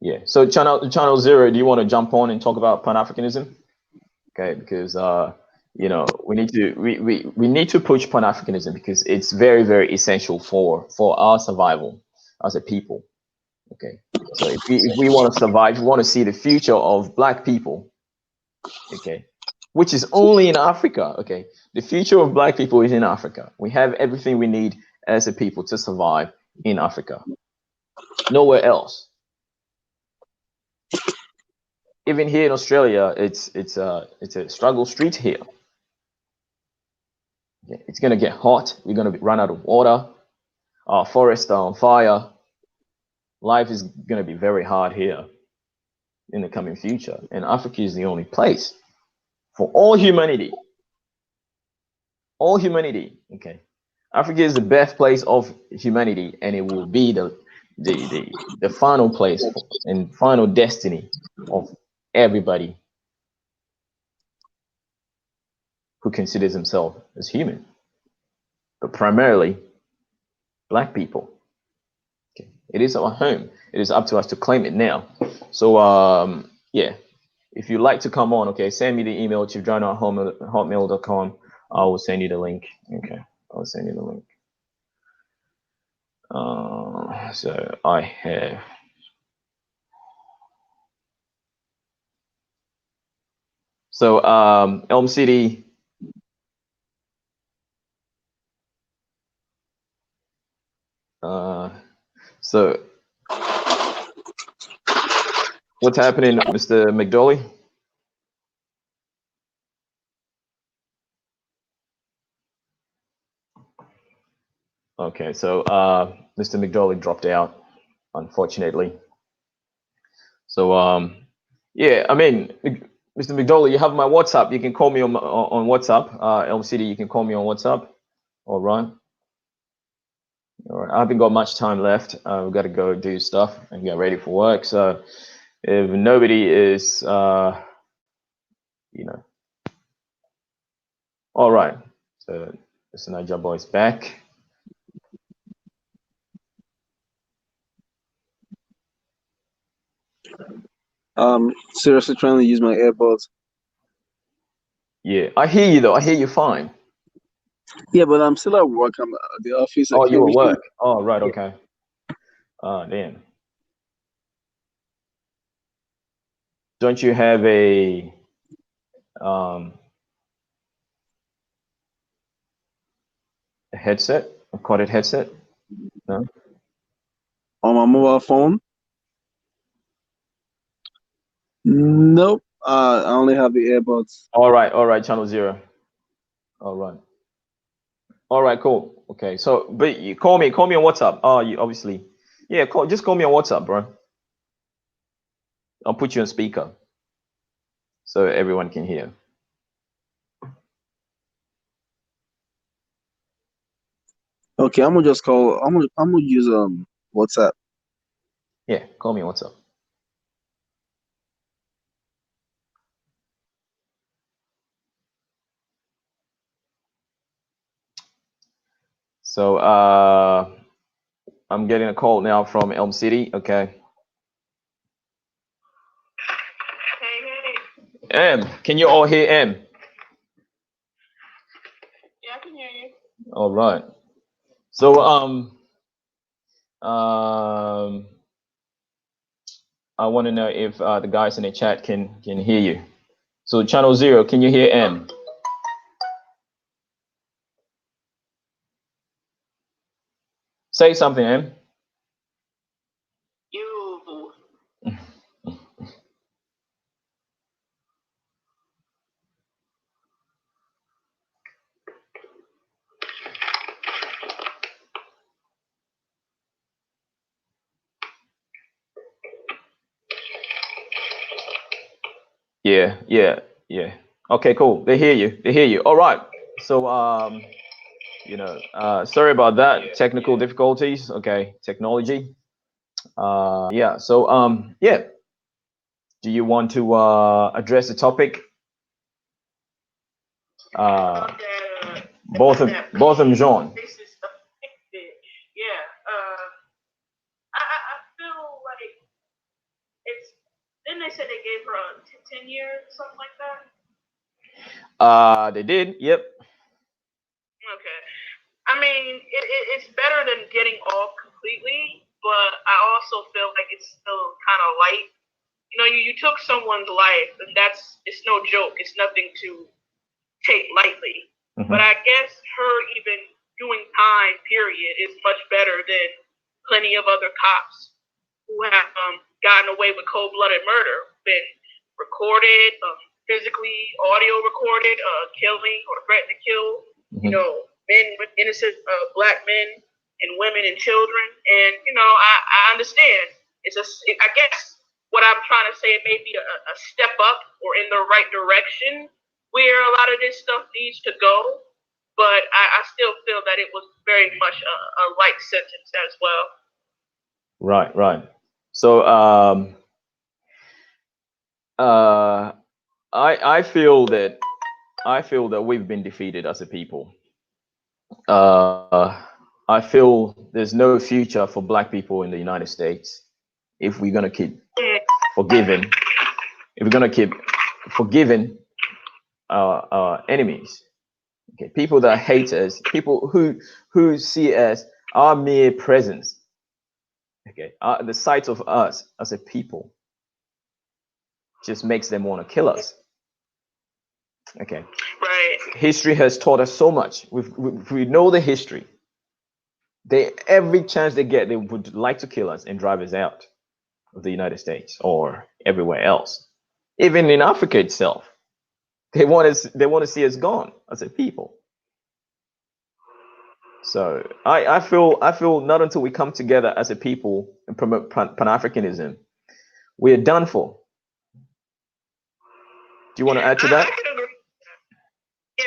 Yeah. So channel 0, do you want to jump on and talk about Pan-Africanism? Okay, because we need to push Pan-Africanism because it's very, very essential for our survival as a people. Okay. So if we want to survive, we want to see the future of black people. Okay. Which is only in Africa. Okay. The future of black people is in Africa. We have everything we need as a people to survive in Africa. Nowhere else. Even here in Australia, it's a struggle street here. It's gonna get hot. We're gonna run out of water. Our forests are on fire. Life is gonna be very hard here in the coming future, and Africa is the only place for all humanity. All humanity. Okay, Africa is the birthplace of humanity, and it will be the final place and final destiny of everybody who considers himself as human, but primarily Black people. Okay. It is our home. It is up to us to claim it now. So yeah, if you'd like to come on, okay, send me the email to john@hotmail.com. I will send you the link. Okay, I'll send you the link. So I have. So Elm City. So what's happening, Mr. McDolly? Okay, so Mr. McDolly dropped out, unfortunately. So yeah, I mean, Mr. McDolly, you have my WhatsApp. You can call me on WhatsApp. Elm City, you can call me on WhatsApp. All right. All right. I haven't got much time left. We've got to go do stuff and get ready for work. So if nobody is, you know, all right. So Mr. Niger Boy is back. Seriously trying to use my AirPods. Yeah, I hear you though. I hear you fine. Yeah, but I'm still at work. I'm at the office. I Oh, can't you at really. work. Oh, right. Okay. Damn. Don't you have a headset, a corded headset? No. On my mobile phone? Nope. I only have the AirPods. All right, channel 0. All right. All right, cool. Okay, so but you call me on WhatsApp. Oh, you obviously, yeah. Just call me on WhatsApp, bro. I'll put you on speaker so everyone can hear. Okay, I'm gonna just call. I'm gonna use WhatsApp. Yeah, call me on WhatsApp. So I'm getting a call now from Elm City. Okay. Hey. M, can you all hear M? Yeah, I can hear you. All right. So I want to know if the guys in the chat can hear you. So channel 0, can you hear M? Say something, M. You. Yeah. Okay, cool. They hear you. All right. So sorry about that. Technical difficulties. Okay, technology. Yeah. So yeah. Do you want to address the topic? Botham Jean. Yeah. I feel like it's. Didn't they say they gave her 10 years, something like that? They did. Yep. Okay. I mean, it's better than getting off completely, but I also feel like it's still kind of light. You know, you took someone's life, and it's no joke. It's nothing to take lightly. Mm-hmm. But I guess her even doing time, period, is much better than plenty of other cops who have gotten away with cold-blooded murder, been recorded, physically audio recorded, killing or threatening to kill, you know, innocent black men and women and children. And, you know, I understand. I guess what I'm trying to say, it may be a step up or in the right direction where a lot of this stuff needs to go. But I still feel that it was very much a light sentence as well. Right, right. So I feel that we've been defeated as a people. I feel there's no future for black people in the United States if we're gonna keep forgiving. If we're gonna keep forgiving our enemies, okay, people that hate us, people who see us our mere presence, okay, the sight of us as a people just makes them want to kill us. Okay. Right. History has taught us so much. We know the history. Every chance they get, they would like to kill us and drive us out of the United States or everywhere else. Even in Africa itself, they want to see us gone as a people. So I feel not until we come together as a people and promote Pan-Africanism, we are done for. Do you want to add to that? I could agree. Yeah.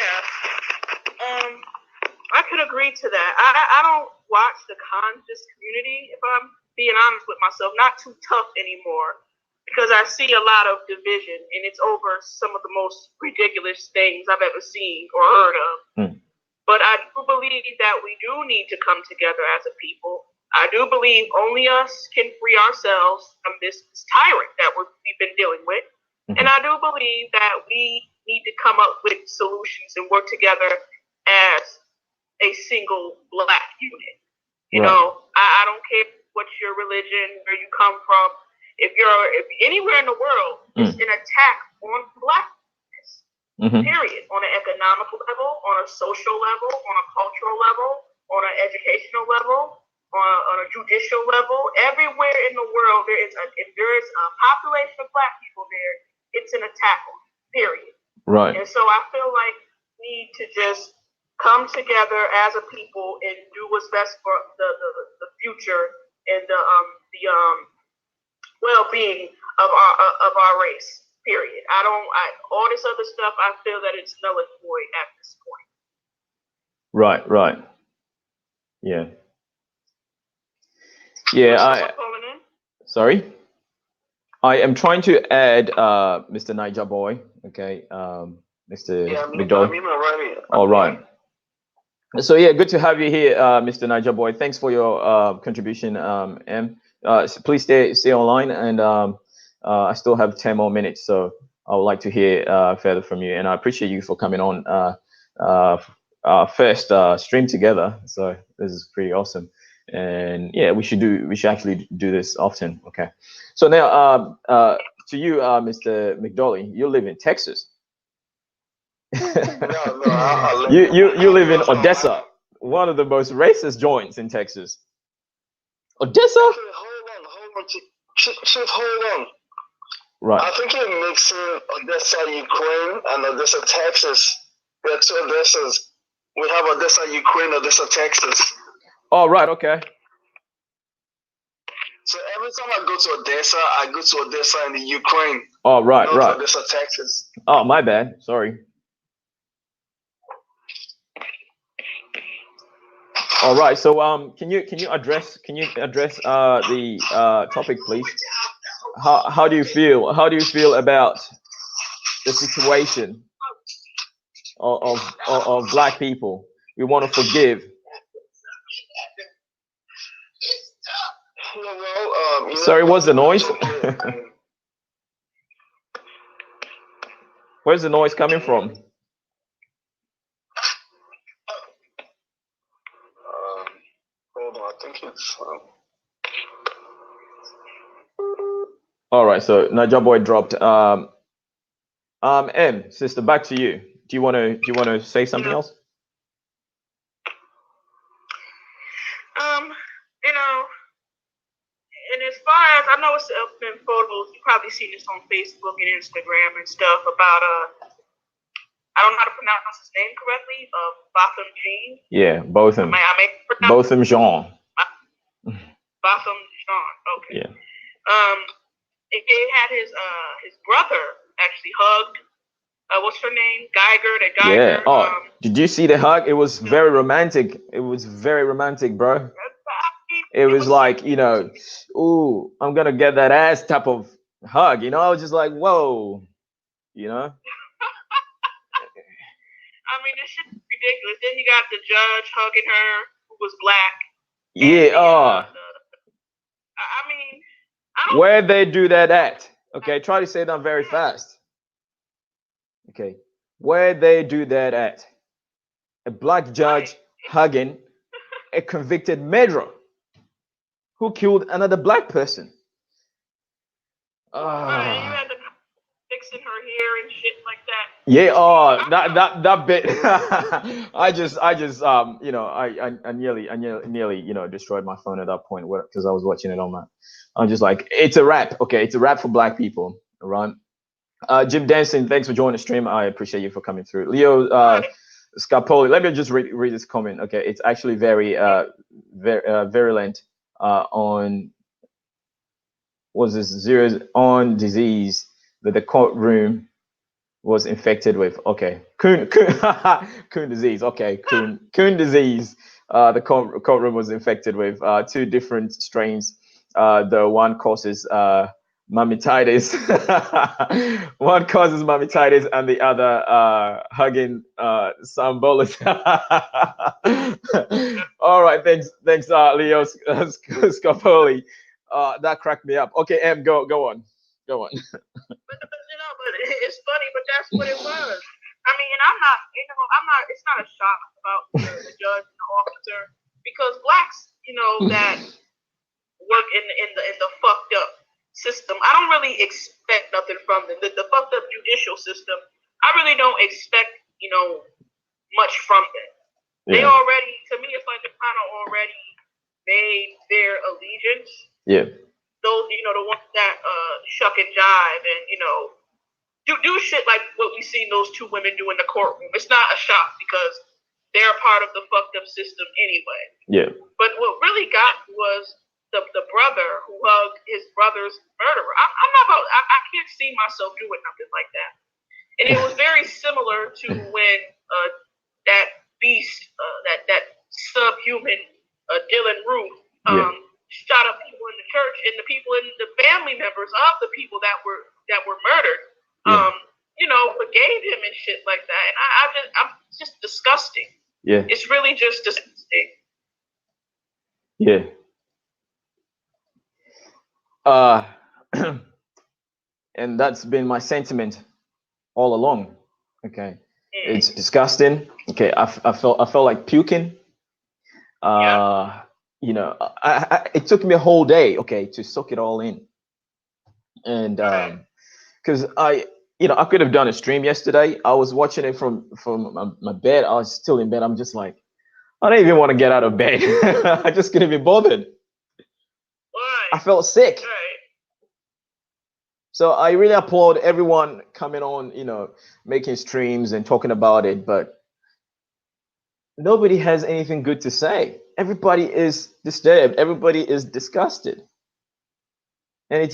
I could agree to that. I don't watch the conscious community, if I'm being honest with myself, not too tough anymore, because I see a lot of division, and it's over some of the most ridiculous things I've ever seen or heard of. But I do believe that we do need to come together as a people. I do believe only us can free ourselves from this tyrant that we've been dealing with. And I do believe that we need to come up with solutions and work together as a single black unit. You know, I don't care what's your religion, where you come from. If anywhere in the world, it's an attack on blackness. Period. On an economical level, on a social level, on a cultural level, on an educational level, on a judicial level. Everywhere in the world, if there is a population of black people there, it's an attack on them, period. Right. And so I feel like we need to just come together as a people and do what's best for the future and the well-being of our race. Period. All this other stuff, I feel that it's null and void at this point. Right, right. Yeah. Yeah, sorry. I am trying to add Mr. Niger Boy, okay, Mr. McDowell. All right. So yeah, good to have you here, Mr. Niger Boy. Thanks for your contribution, M. Please stay online, and I still have 10 more minutes, so I would like to hear further from you. And I appreciate you for coming on our first stream together. So this is pretty awesome. And yeah, we should actually do this often. Okay. So now to you, Mr. McDowell, you live in Texas. You live in Odessa, one of the most racist joints in Texas. Odessa? Hold on, Chief, hold on. Right. I think you're mixing Odessa, Ukraine, and Odessa, Texas. There are two Odessas. We have Odessa, Ukraine, Odessa, Texas. Oh, right, okay. So every time I go to Odessa in the Ukraine. Oh, right, not right. Odessa, Texas. Oh, my bad. Sorry. All right. So can you address the topic, please? How do you feel? How do you feel about the situation of black people? We want to forgive. Well, sorry, what's the noise? Where's the noise coming from? Hold on, I think it's. All right, so Niger Boy dropped. M, sister, back to you. Do you want to say something else? You know, and as far as I know, it's been photos. You probably seen this on Facebook and Instagram and stuff about I don't know how to pronounce his name correctly. Botham Jean. Yeah, Botham. Botham Jean. Botham Jean. Okay. Yeah. It had his brother actually hugged. What's her name? Guyger. Yeah. Oh, did you see the hug? It was very romantic. It was very romantic, bro. It was like, you know, ooh, I'm gonna get that ass type of hug. You know, I was just like, whoa, you know. I mean, this shit is ridiculous. Then you got the judge hugging her, who was black. Yeah. I mean, I don't. Where they do that at? Okay, try to say that very fast. Okay, where they do that at? A black judge hugging a convicted murderer who killed another black person. Right, you had to fixing her hair and shit like that. Yeah, that bit. I just you know, I nearly you know destroyed my phone at that point because I was watching it on my. I'm just like, it's a wrap. Okay, it's a wrap for black people, right? Jim Danson, thanks for joining the stream. I appreciate you for coming through. Leo Scapoli, let me just read this comment. Okay, it's actually very virulent on was this zeros on disease that the courtroom was infected with. Okay, coon disease. Okay, coon disease. The courtroom was infected with two different strains. The one causes mammatitis. One causes mammatitis, and the other hugging sambolis. All right, thanks, Leo Scapoli. That cracked me up. Okay, Em, go on. But it's funny, but that's what it was. I mean, and I'm not. It's not a shock about the judge and the officer because blacks, that work in the fucked up system. I don't really expect nothing from them. The fucked up judicial system. I really don't expect much from them. Yeah. They already, to me, it's like they kind of already made their allegiance. Yeah. Those, the ones that shuck and jive and do shit like what we seen those two women do in the courtroom. It's not a shock because they're a part of the fucked up system anyway. Yeah. But what really got was the brother who hugged his brother's murderer. I can't see myself doing nothing like that. And it was very similar to when that beast, that subhuman Dylan Roof, shot up people in the church and the people in the family members of the people that were murdered. Forgave him and shit like that. And I'm just disgusting. Yeah. It's really just disgusting. Yeah. And that's been my sentiment all along. Okay. It's disgusting. Okay. I felt like puking. It took me a whole day, okay, to soak it all in. And because I could have done a stream yesterday. I was watching it from my bed. I was still in bed. I'm just like, I don't even want to get out of bed. I just couldn't be bothered. Why? I felt sick. Right. So I really applaud everyone coming on, making streams and talking about it, but nobody has anything good to say. Everybody is disturbed. Everybody is disgusted. And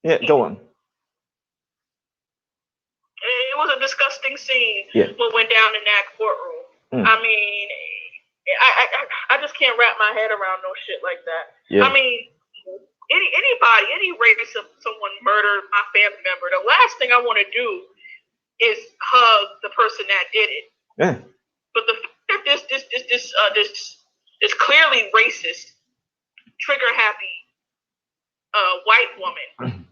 yeah, go on. It was a disgusting scene. Yeah. What went down in that courtroom. I mean, I just can't wrap my head around no shit like that. Yeah. I mean, any race of someone murdered my family member, the last thing I want to do is hug the person that did it. Yeah. But the fact that this clearly racist, trigger happy white woman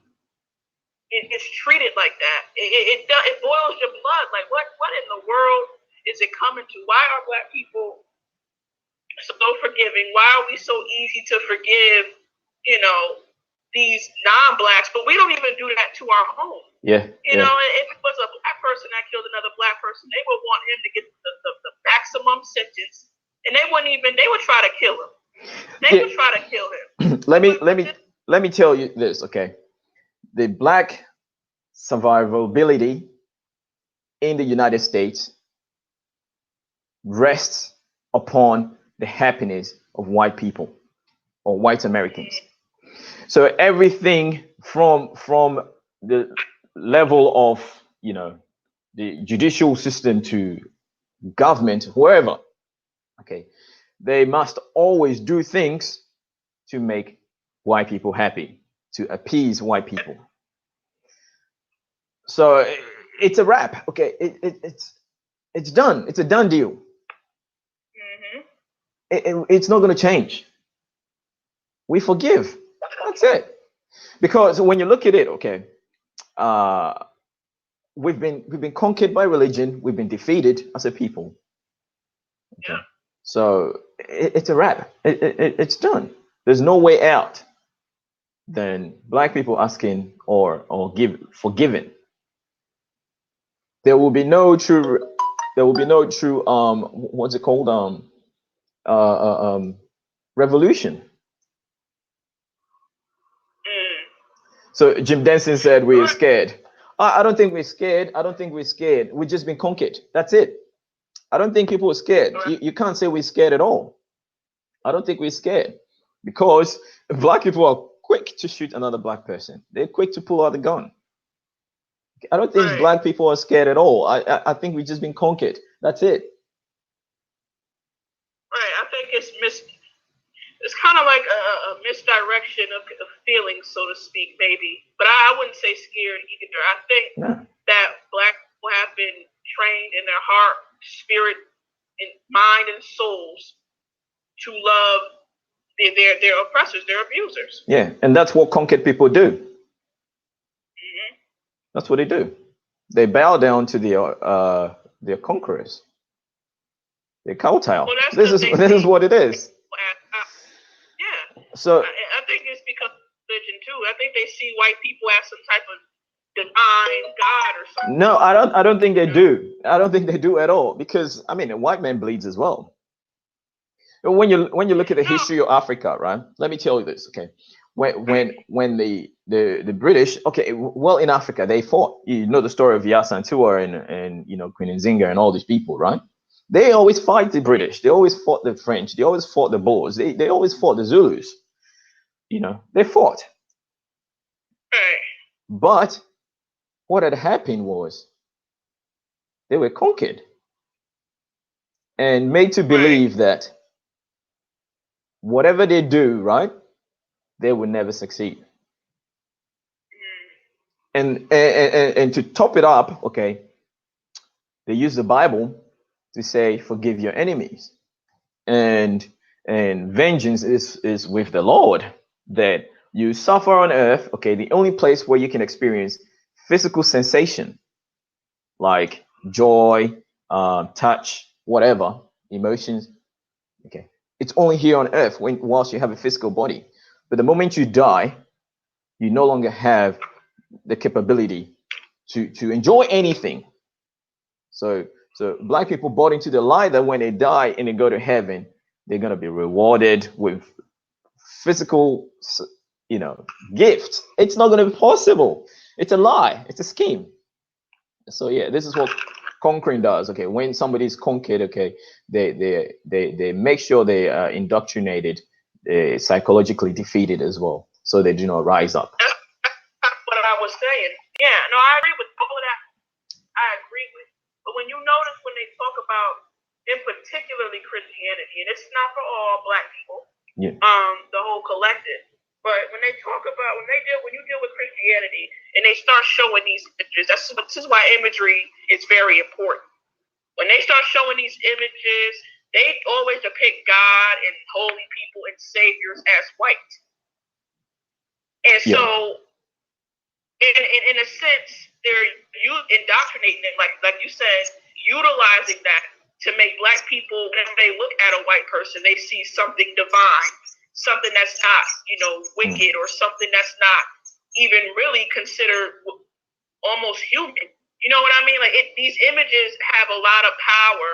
is treated like that, it boils your blood. Like what in the world is it coming to? Why are black people so forgiving? Why are we so easy to forgive? These non-blacks, but we don't even do that to our home. Yeah. If it was a black person that killed another black person, they would want him to get the maximum sentence and they wouldn't even. They would try to kill him. They would try to kill him. let me tell you this, okay? The black survivability in the United States rests upon the happiness of white people or white Americans. So everything from the level of, the judicial system to government, wherever, okay, they must always do things to make white people happy, to appease white people. So it's a wrap, okay? It's done. It's a done deal. It's not going to change. We forgive. That's it. Because when you look at it, okay, we've been conquered by religion. We've been defeated as a people. Okay. Yeah. So it's a wrap. It's done. There's no way out than black people asking or forgiving. There will be no true. What's it called? Revolution. So Jim Denson said we're scared. I don't think we're scared. I don't think we're scared. We've just been conquered. That's it. I don't think people are scared. You can't say we're scared at all. I don't think we're scared because black people are quick to shoot another black person. They're quick to pull out the gun. I don't think black people are scared at all. I think we've just been conquered. That's it. Right. I think it's kind of like a misdirection of feelings, so to speak, maybe. But I wouldn't say scared either. I think that black people have been trained in their heart, spirit, and mind and souls to love their oppressors, their abusers. Yeah, and that's what conquered people do. That's what they do. They bow down to their conquerors. They kowtow. Well, this is what it is. Yeah. So I think it's because of religion too. I think they see white people as some type of divine god or something. No, I don't think they do. I don't think they do at all. Because I mean, a white man bleeds as well. When you look at the history of Africa, right? Let me tell you this, okay? When the British, okay, well, in Africa they fought. You know the story of Yasantua and Queen Nzinga and all these people, right? They always fight the British. They always fought the French. They always fought the Boers. They always fought the Zulus. They fought. But what had happened was they were conquered and made to believe that whatever they do, right, they will never succeed. And to top it up, okay, they use the Bible to say, forgive your enemies. And vengeance is with the Lord, that you suffer on earth, okay, the only place where you can experience physical sensation like joy, touch, whatever, emotions, okay, it's only here on earth whilst you have a physical body. But the moment you die, you no longer have the capability to enjoy anything. So black people bought into the lie that when they die and they go to heaven, they're going to be rewarded with physical, gifts. It's not going to be possible. It's a lie. It's a scheme. So yeah, this is what conquering does. Okay, when somebody's conquered, okay, they make sure they are indoctrinated, psychologically defeated as well, so they do not rise up. That's what I was saying. Yeah, no, I agree with all of that. I agree with. But when you notice when they talk about, in particularly Christianity, and it's not for all black people, the whole collective. But when they talk about when you deal with Christianity and they start showing these images, this is why imagery is very important. When they start showing these images, they always depict God and holy people and saviors as white. And so, in a sense, they're indoctrinating it, like you said, utilizing that to make black people, when they look at a white person, they see something divine, something that's not, wicked, or something that's not even really considered almost human. You know what I mean? Like these images have a lot of power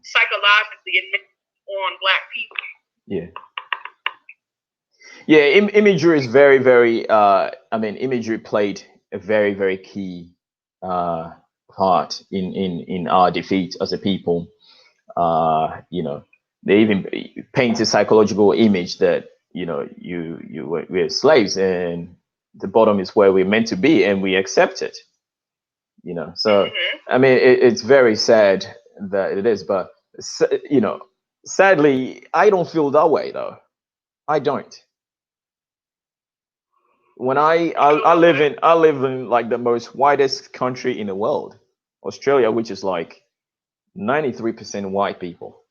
psychologically on Black people. Yeah. Yeah, imagery is very, very. I mean, imagery played a very, very key part in our defeat as a people. You know, they even paint a psychological image that we're slaves and the bottom is where we're meant to be, and we accept it. You know, so I mean, it's very sad that it is, but you know, sadly, I don't feel that way though. I don't. When I live in like the most widest country in the world, Australia, which is like 93% white people.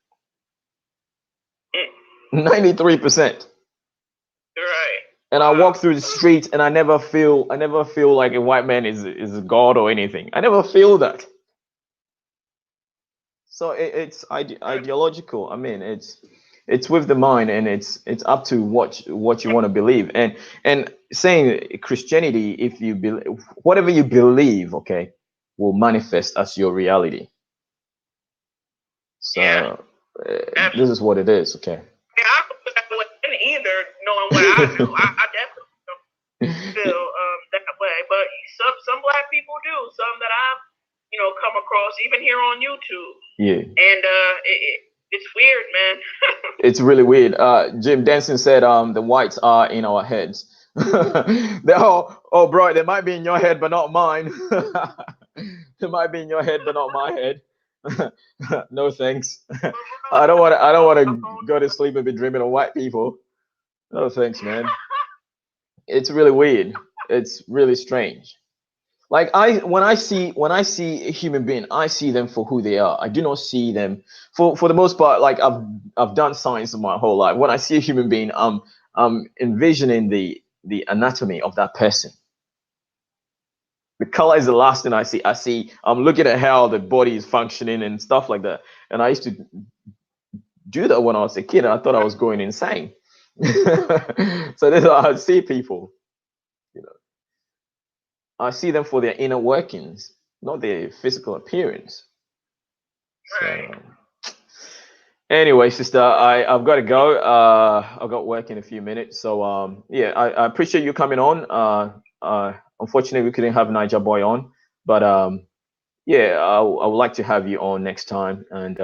93%. Right. And I walk through the streets and I never feel like a white man is a god or anything. I never feel that. So it's ideological. I mean, it's with the mind, and it's up to what you want to believe. And saying Christianity, if you believe whatever you believe, okay, will manifest as your reality. So this is what it is, okay. Yeah, I don't feel that way either, knowing what I do. I definitely don't feel that way. But some Black people do. Some that I've come across, even here on YouTube. Yeah. And it's weird, man. It's really weird. Jim Denson said the whites are in our heads. Bro, they might be in your head but not mine. They might be in your head but not my head. No thanks. I don't want to go to sleep and be dreaming of white people. No thanks, man. It's really weird. It's really strange. Like when I see a human being, I see them for who they are. I do not see them for the most part. Like I've done science my whole life. When I see a human being, I'm envisioning the anatomy of that person. The color is the last thing I see. I'm looking at how the body is functioning and stuff like that. And I used to do that when I was a kid, and I thought I was going insane. So this is how I see people. I see them for their inner workings, not their physical appearance. Right. So, anyway, sister, I've got to go. I've got work in a few minutes. So yeah, I appreciate you coming on. Unfortunately, we couldn't have Niger Boy on, but yeah, I would like to have you on next time. And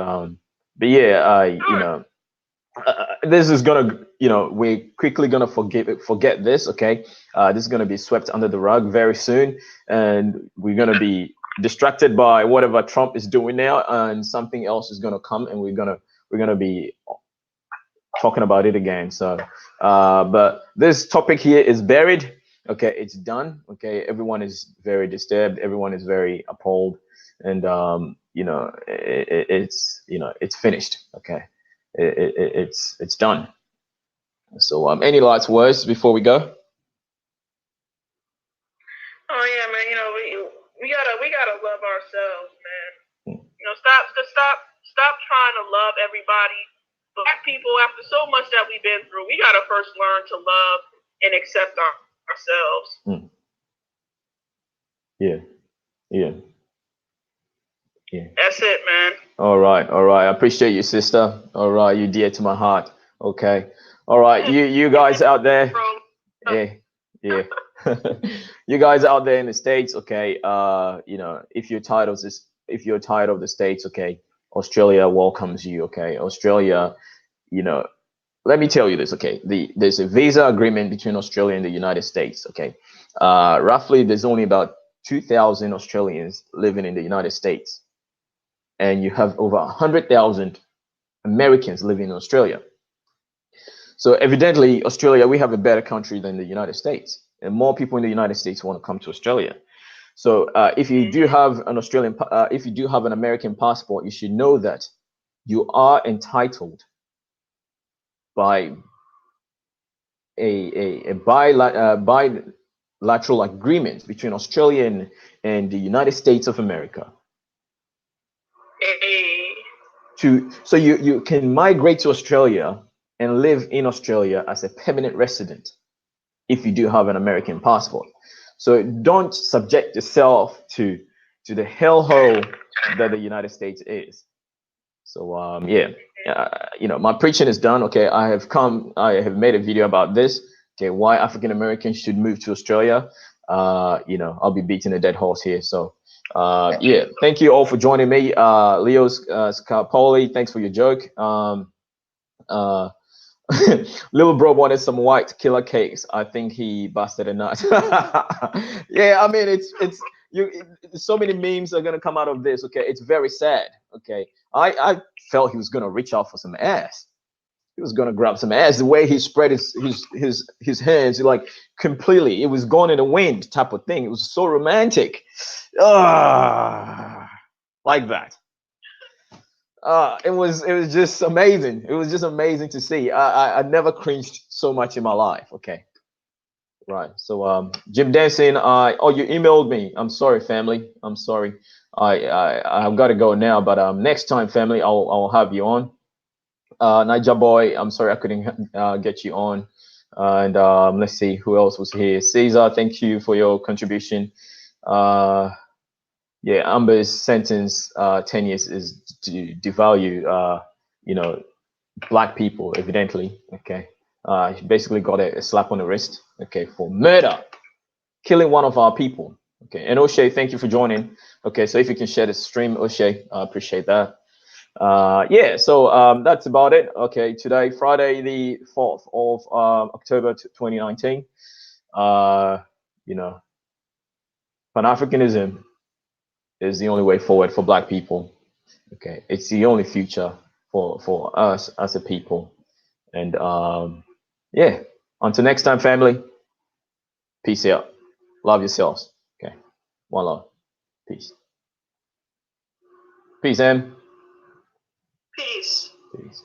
but yeah, this is gonna, we're quickly gonna forget this, okay? This is gonna be swept under the rug very soon, and we're gonna be distracted by whatever Trump is doing now, and something else is gonna come, and we're gonna be talking about it again. So, but this topic here is buried. Okay, it's done. Okay, everyone is very disturbed. Everyone is very appalled, and it's finished. Okay. It's done. So any last words before we go? Oh yeah, man. We gotta love ourselves, man. Stop trying to love everybody. Black people, after so much that we've been through, we gotta first learn to love and accept ourselves. Yeah. That's it, man. All right. I appreciate you, sister. All right, you dear to my heart. Okay. All right, you guys out there. Yeah. You guys out there in the States, okay. If you're tired of this, if you're tired of the States, okay, Australia welcomes you. Okay, Australia. Let me tell you this, okay. There's a visa agreement between Australia and the United States. Okay. Roughly, there's only about 2,000 Australians living in the United States, and you have over 100,000 Americans living in Australia. So evidently, Australia, we have a better country than the United States, and more people in the United States want to come to Australia. So if you do have an if you do have an American passport, you should know that you are entitled by a bilateral agreement between Australia and the United States of America. So you can migrate to Australia and live in Australia as a permanent resident if you do have an American passport. So don't subject yourself to the hellhole that the United States is. So yeah. you know, my preaching is done. Okay, I have made a video about this. Okay, why African Americans should move to Australia. You know, I'll be beating a dead horse here. So, yeah, thank you all for joining me. Leo Scarpoli, thanks for your joke. Little bro wanted some white killer cakes. I think he busted a nut. Yeah, I mean, it's you. So many memes are gonna come out of this. Okay, it's very sad. Okay, I felt he was gonna reach out for some ass. He was gonna grab some ass. The way he spread his hands, like completely, it was gone in the wind type of thing. It was so romantic. Like that. It was just amazing. It was just amazing to see. I never cringed so much in my life. Okay, right. So Jim Dancing, oh, you emailed me. I'm sorry, family. I'm sorry. I've got to go now. But next time, family, I'll have you on. Niger Boy, I'm sorry I couldn't get you on. And let's see who else was here. Caesar, thank you for your contribution. Yeah, Amber's sentence, 10 years is to devalue, you know, black people, evidently. Okay. He basically got a slap on the wrist, okay, for murder, killing one of our people. Okay. And O'Shea, thank you for joining. Okay. So if you can share the stream, O'Shea, I appreciate that. Yeah, so that's about it. Okay. Today, Friday, the 4th of October 2019. You know, Pan-Africanism is the only way forward for black people. Okay, it's the only future for us as a people. And yeah, until next time, family. Peace out. Love yourselves. Okay, one love. Peace. Peace, Em. Peace. Peace.